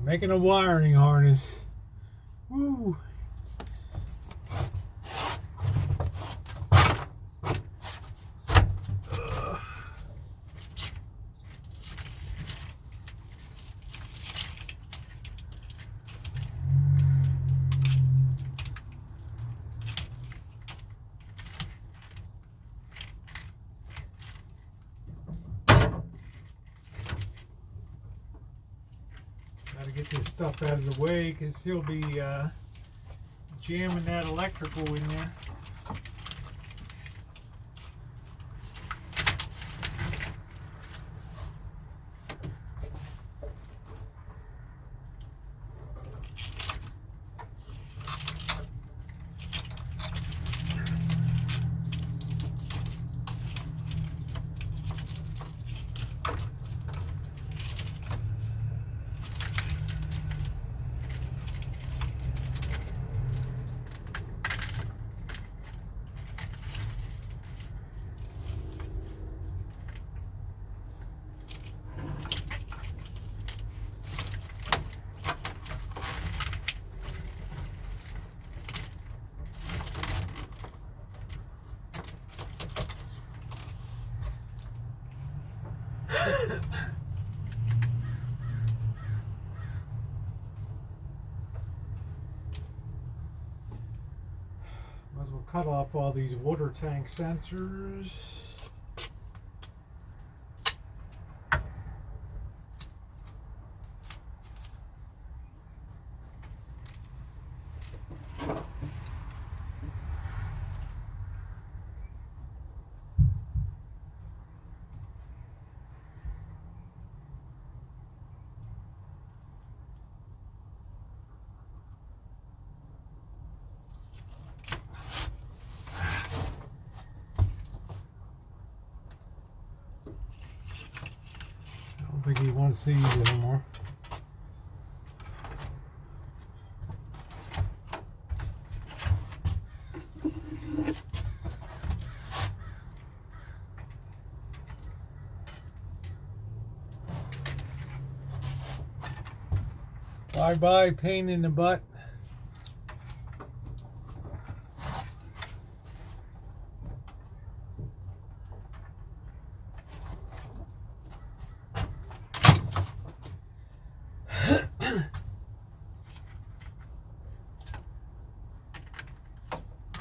Making a wiring harness. Woo! Gotta get this stuff out of the way because he'll be jamming that electrical in there. Might as well cut off all these water tank sensors. I don't think he wants these anymore. Bye-bye, pain in the butt.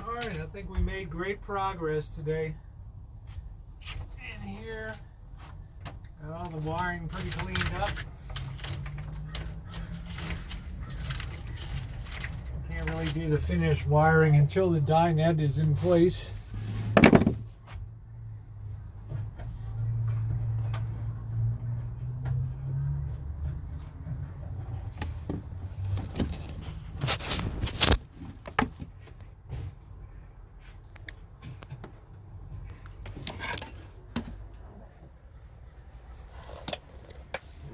Alright, I think we made great progress today. In here, got all the wiring pretty cleaned up. Can't really do the finished wiring until the dinette is in place.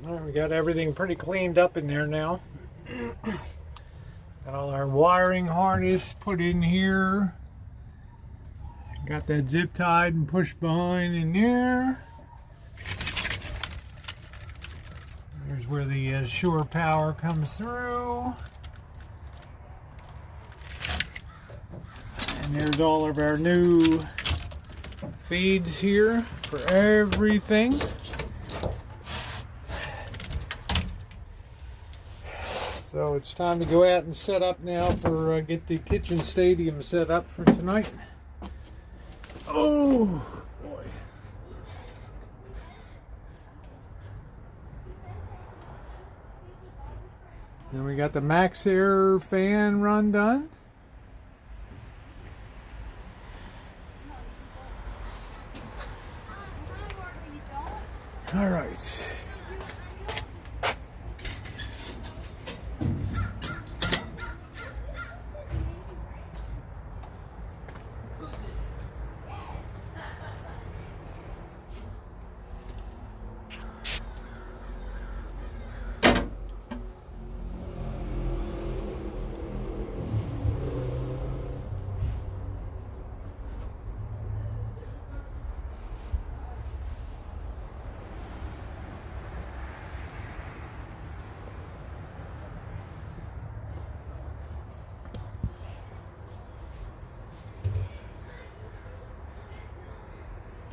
All right, we got everything pretty cleaned up in there now. Got all our wiring harness put in here. Got that zip tied and push behind in there. There's where the shore power comes through. And there's all of our new feeds here for everything. So it's time to go out and set up now for get the kitchen stadium set up for tonight. Oh boy. Then we got the Max Air fan run done. All right.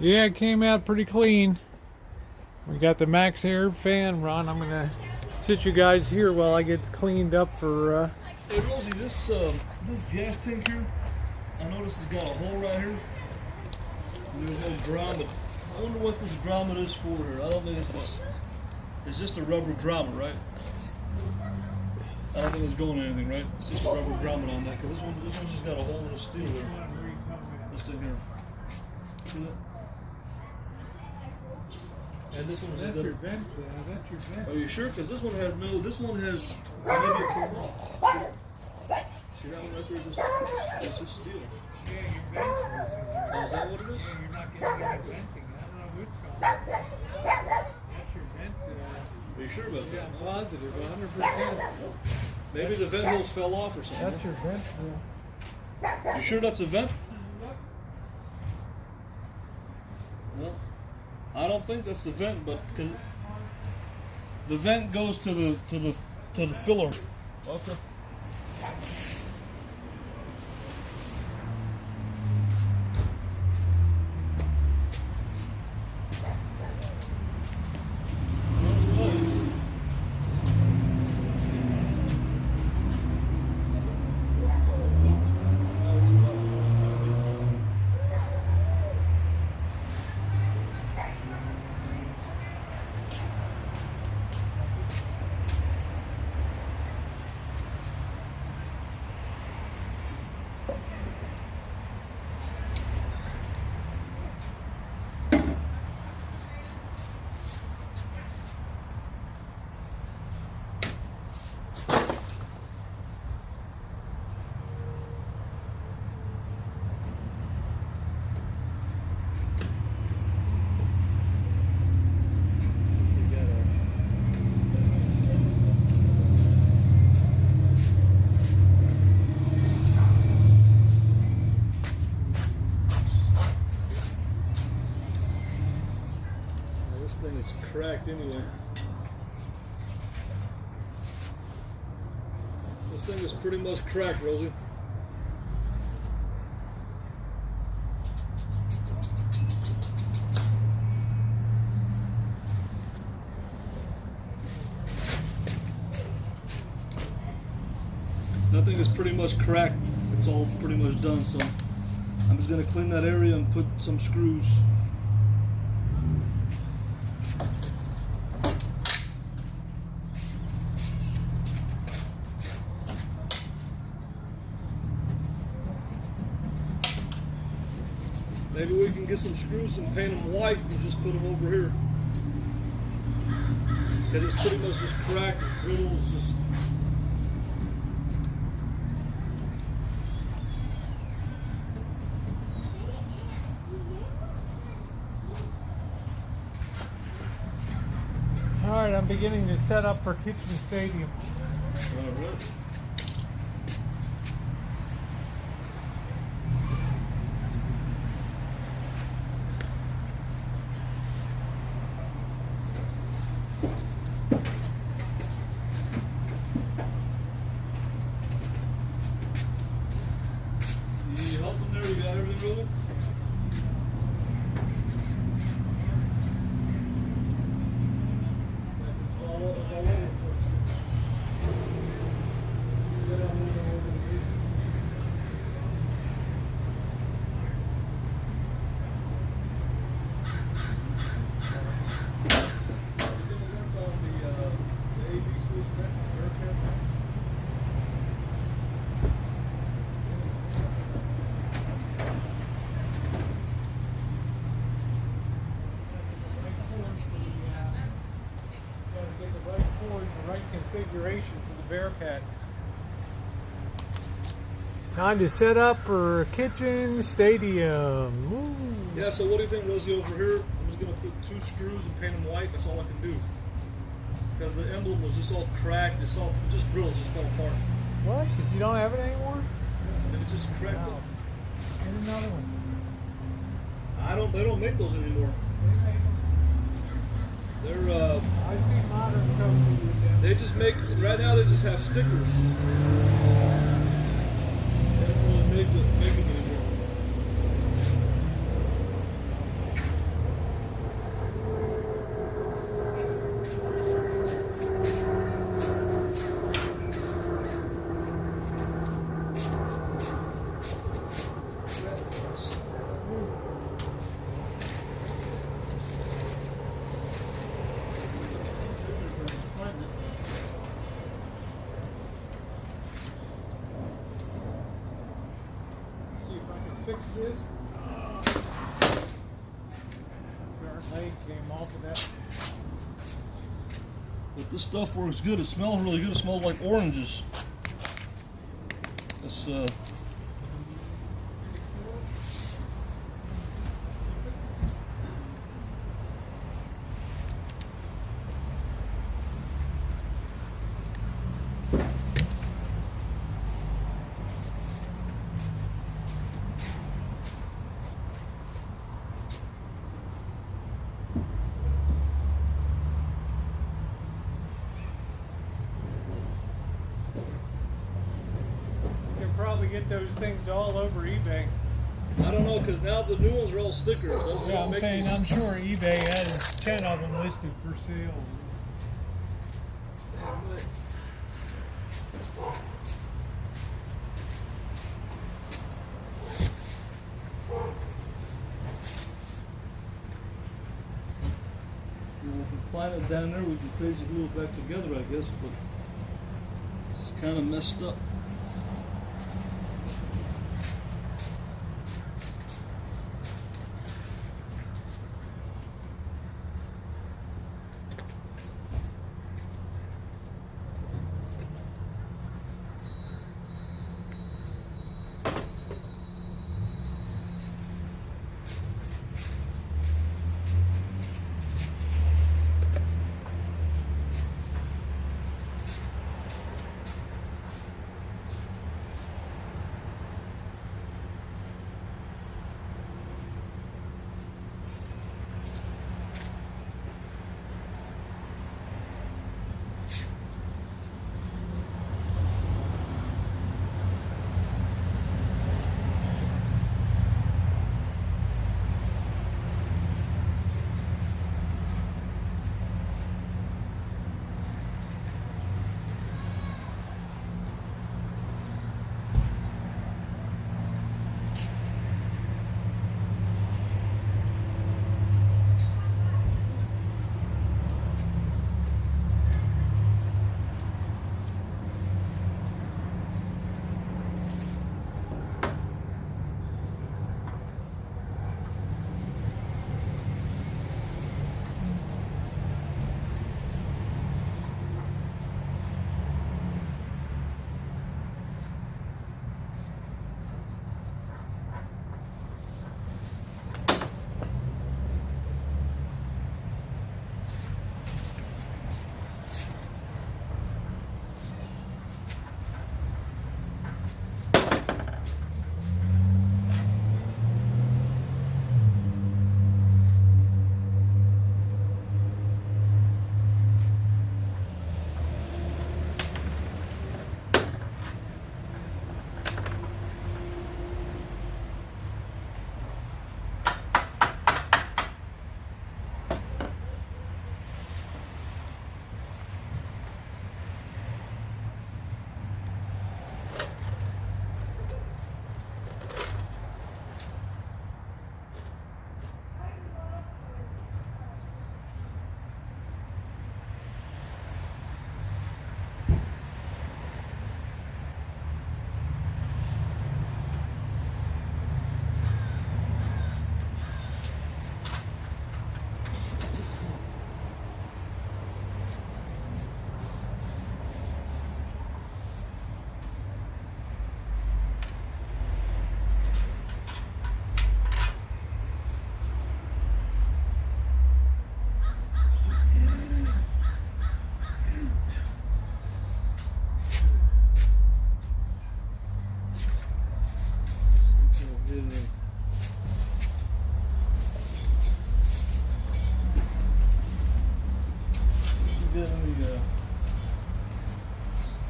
Yeah, it came out pretty clean. We got the max air fan run. I'm gonna sit you guys here while I get cleaned up for. Hey Rosie, this gas tank here, I noticed it's got a hole right here. And there's no grommet. I wonder what this grommet is for here. I don't think it's just a rubber grommet, right? I don't think it's going anything, right? It's just a rubber grommet on that, because this one's just got a hole in the steel there. This thing here. See that? And this one's That's got. your vent. That's your vent. Are you sure? Because this one has no. This one has. Maybe it came off. See that one right there? It's just steel. Yeah, your vent's missing. Oh, is that what it is? Yeah, you're not getting any venting. I don't know what's going on. That's your vent. Are you sure about Yeah, that? I'm positive, 100%. Maybe the vent holes fell off or something. That's your vent. You sure that's a vent? Well, I don't think that's the vent, but because the vent goes to the filler. Okay. Thing is cracked anyway. This thing is pretty much cracked, Rosie. That thing is pretty much cracked. It's all pretty much done, so I'm just going to clean that area and put some screws. Maybe we can get some screws and paint them white and just put them over here. Because it's pretty much just cracked, brittle, it's just... Alright, I'm beginning to set up for Kitchen Stadium. All right. You helping there? You got everything rolling? Configuration for the Bearcat. Time to set up for Kitchen Stadium. Woo. Yeah, so what do you think, Rosie, over here? I'm just going to put 2 screws and paint them white. That's all I can do. Because the emblem was just all cracked. It's all just brittle, just fell apart. What? Because you don't have it anymore? And it just cracked Wow. up. Get another one. They don't make those anymore. They're, I see modern coaches with them. they just make, right now they just have stickers. They don't really make them anymore. fix this. Darn leg came off of that. But this stuff works good. It smells really good. It smells like oranges. It's Probably get those things all over eBay. I don't know, because now the new ones are all stickers. Yeah, I'm saying I'm sure eBay has 10 of them listed for sale. If we find it down there, we can crazy glue it back together, I guess, but it's kind of messed up.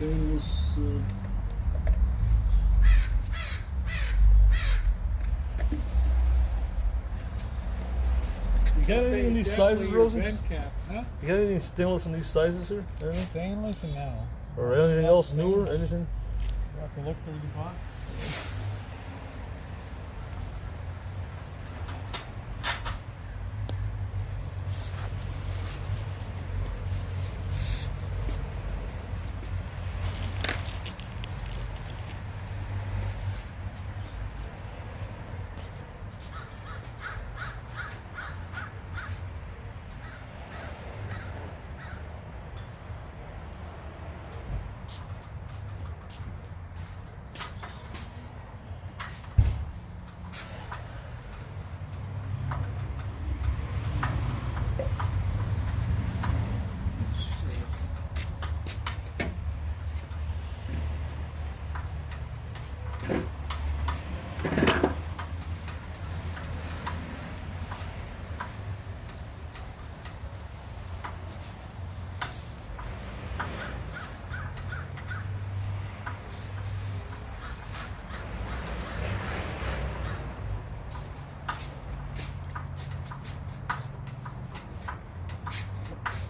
stainless. You got anything in these sizes, Rosie? Vent cap, huh? You got anything stainless in these sizes here? Anything? Stainless and now. Or anything else newer? Anything? You have to look through the box.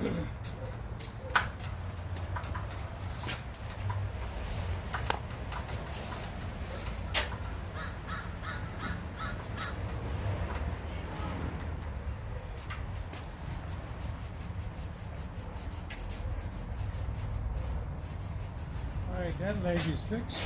All right, that leg is fixed.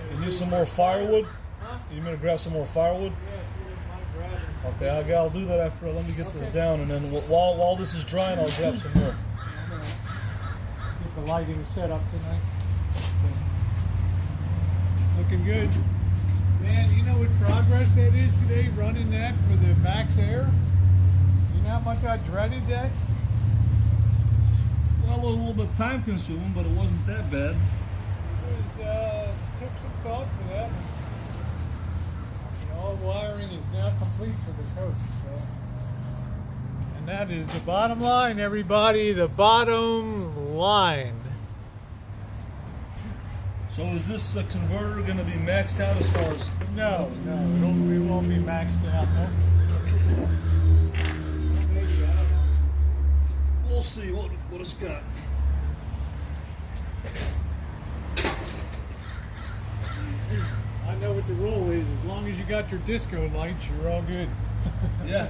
You need some more firewood? Huh? You gonna grab some more firewood? Yeah, if you wouldn't mind grabbing some. Okay, I'll do that after. Let me get this down, and then while this is drying, I'll grab some more. I'm gonna get the lighting set up tonight. Looking good. Man, you know what progress that is today, running that for the max air? You know how much I dreaded that? Well, a little bit time consuming, but it wasn't that bad. It was, took some thought for that. And all wiring is now complete for the coach. So. And that is the bottom line, everybody. The bottom line. So is this converter going to be maxed out as far as? No, it won't be maxed out. No. Maybe, I don't know. We'll see what it's got. I know what the rule is. As long as you got your disco lights, you're all good. Yeah.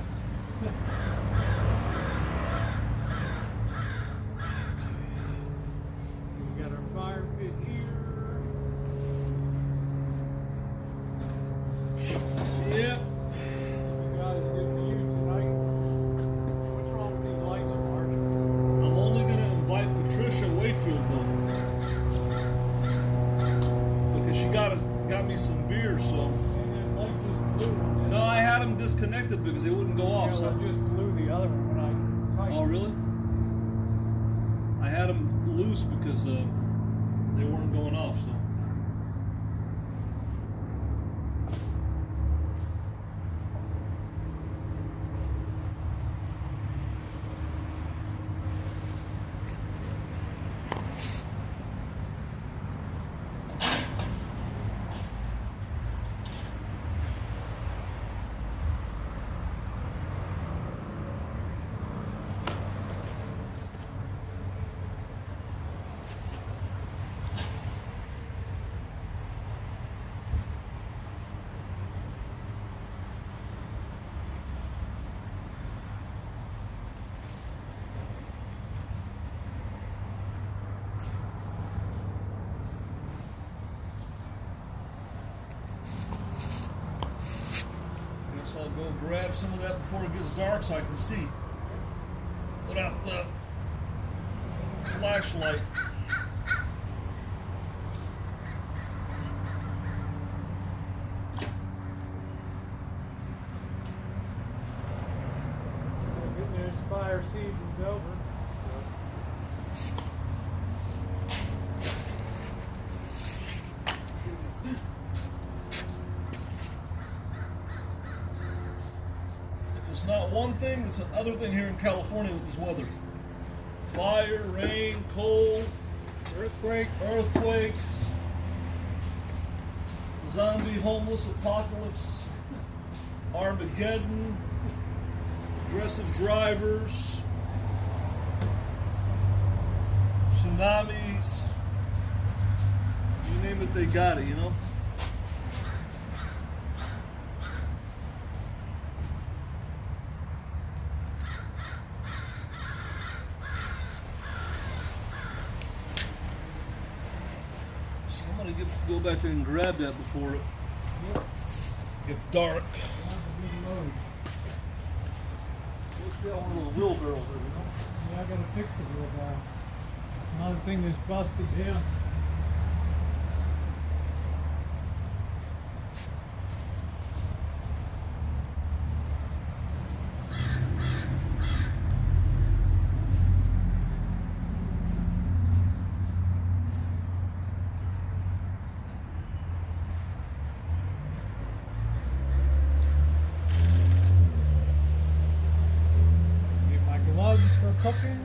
We got our fire pit here. Yeah. Guys, good for you tonight. What's wrong with these lights, Mark? I'm only going to invite Patricia Wakefield though, because she got me some beer. So And that light just blew. no, I had them disconnected because they wouldn't go off. Yeah, So. well, it just blew the other one when I tightened. Oh, really? I had them loose because they weren't going off. So. Guess I'll go grab some of that before it gets dark so I can see without the flashlight. Good news, fire season's over. If it's not one thing, it's another thing here in California with this weather. Fire, rain, cold. earthquakes, zombie homeless apocalypse, Armageddon, aggressive drivers, tsunamis, you name it, they got it, you know? So I'm gonna go back there and grab that before it gets dark. Let's get one of those wheelbarrows there, you know? Yeah, I gotta fix the wheelbarrow. Another thing that's busted here. Get my gloves for cooking.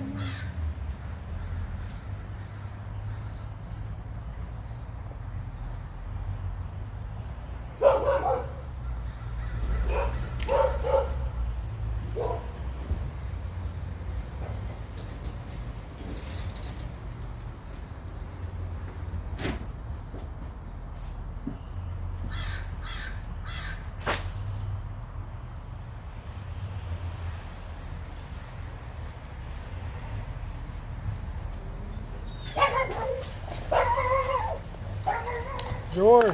George.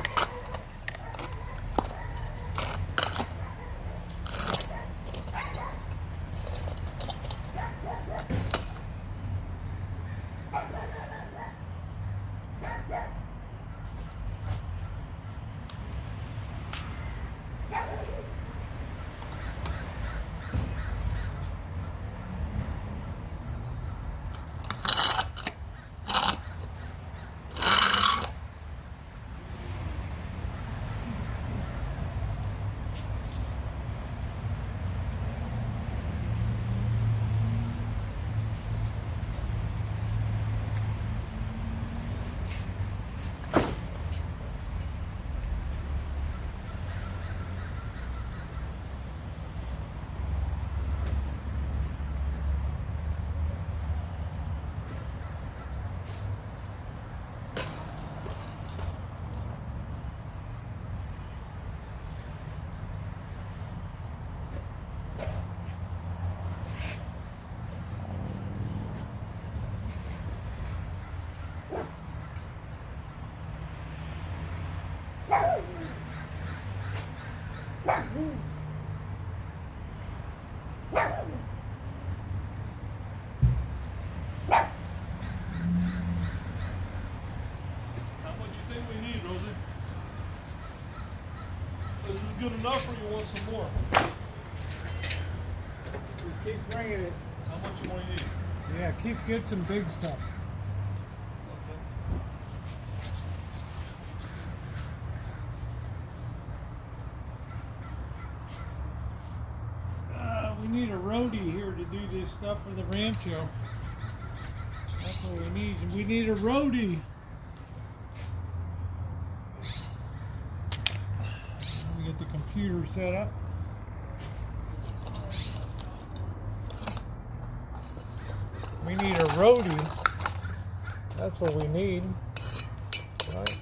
How much you think we need, Rosie? Is this good enough or you want some more? Just keep bringing it. How much you want to need? Yeah, get some big stuff. We need a roadie here to do this stuff for the rancho. That's what we need. We need a roadie. Let me get the computer set up. We need a roadie. That's what we need. Right.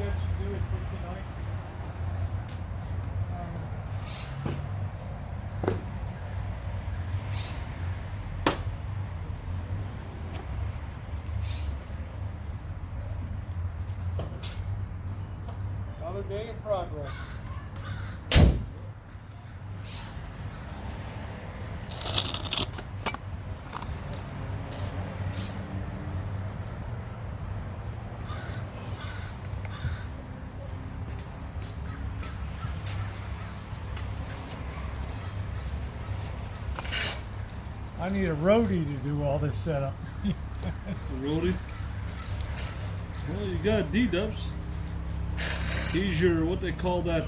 have to do it for tonight. Another day in progress. I need a roadie to do all this setup. A roadie? Well, you got D-Dubs. He's your, what they call that,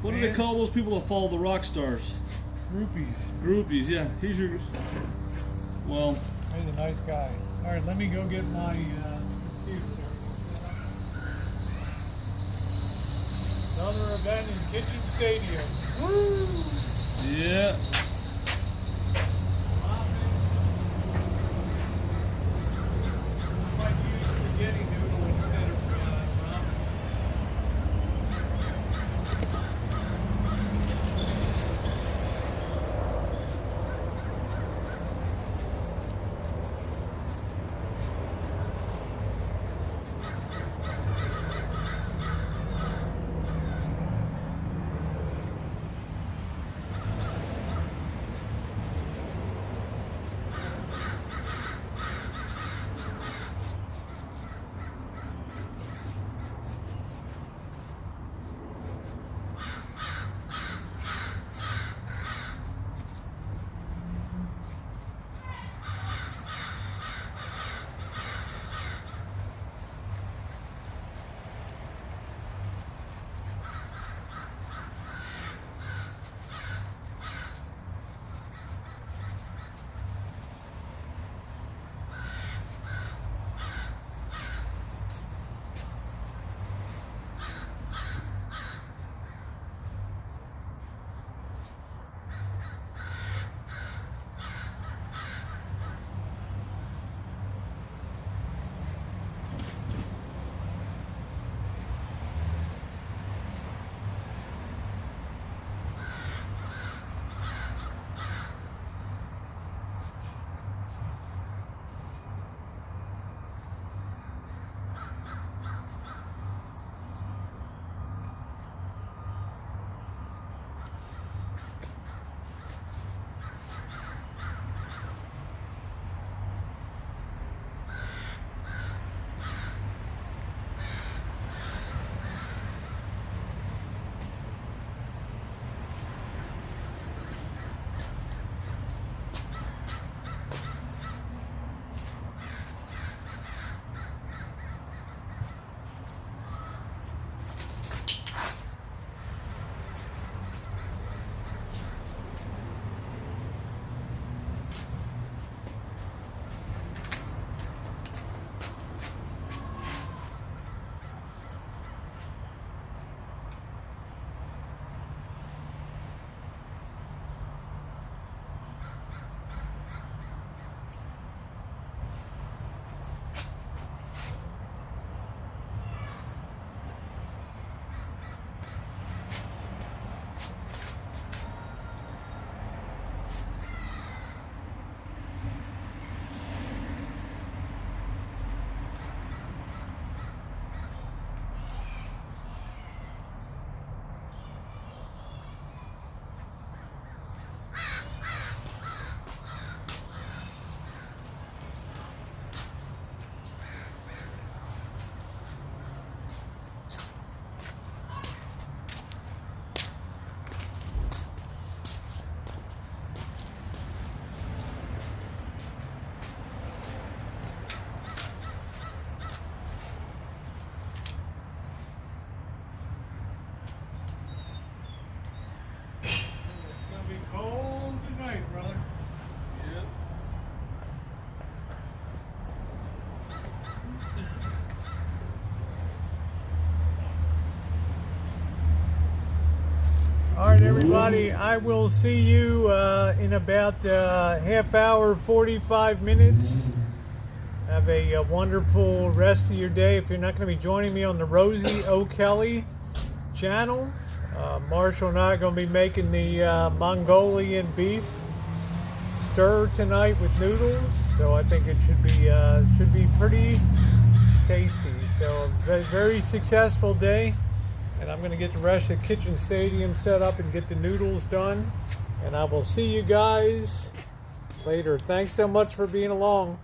what do they call those people that follow the rock stars? Groupies. Groupies, yeah. He's your, well. He's a nice guy. All right, let me go get my computer. Another event in Kitchen Stadium. Woo! Yeah. All right, everybody, I will see you in about half hour, 45 minutes. Have a wonderful rest of your day. If you're not going to be joining me on the Rosie O'Kelly channel, Marshall and I are going to be making the Mongolian beef stir tonight with noodles. So I think it should be pretty tasty. So a very successful day, and I'm going to get the rest of the kitchen stadium set up and get the noodles done. And I will see you guys later. Thanks so much for being along.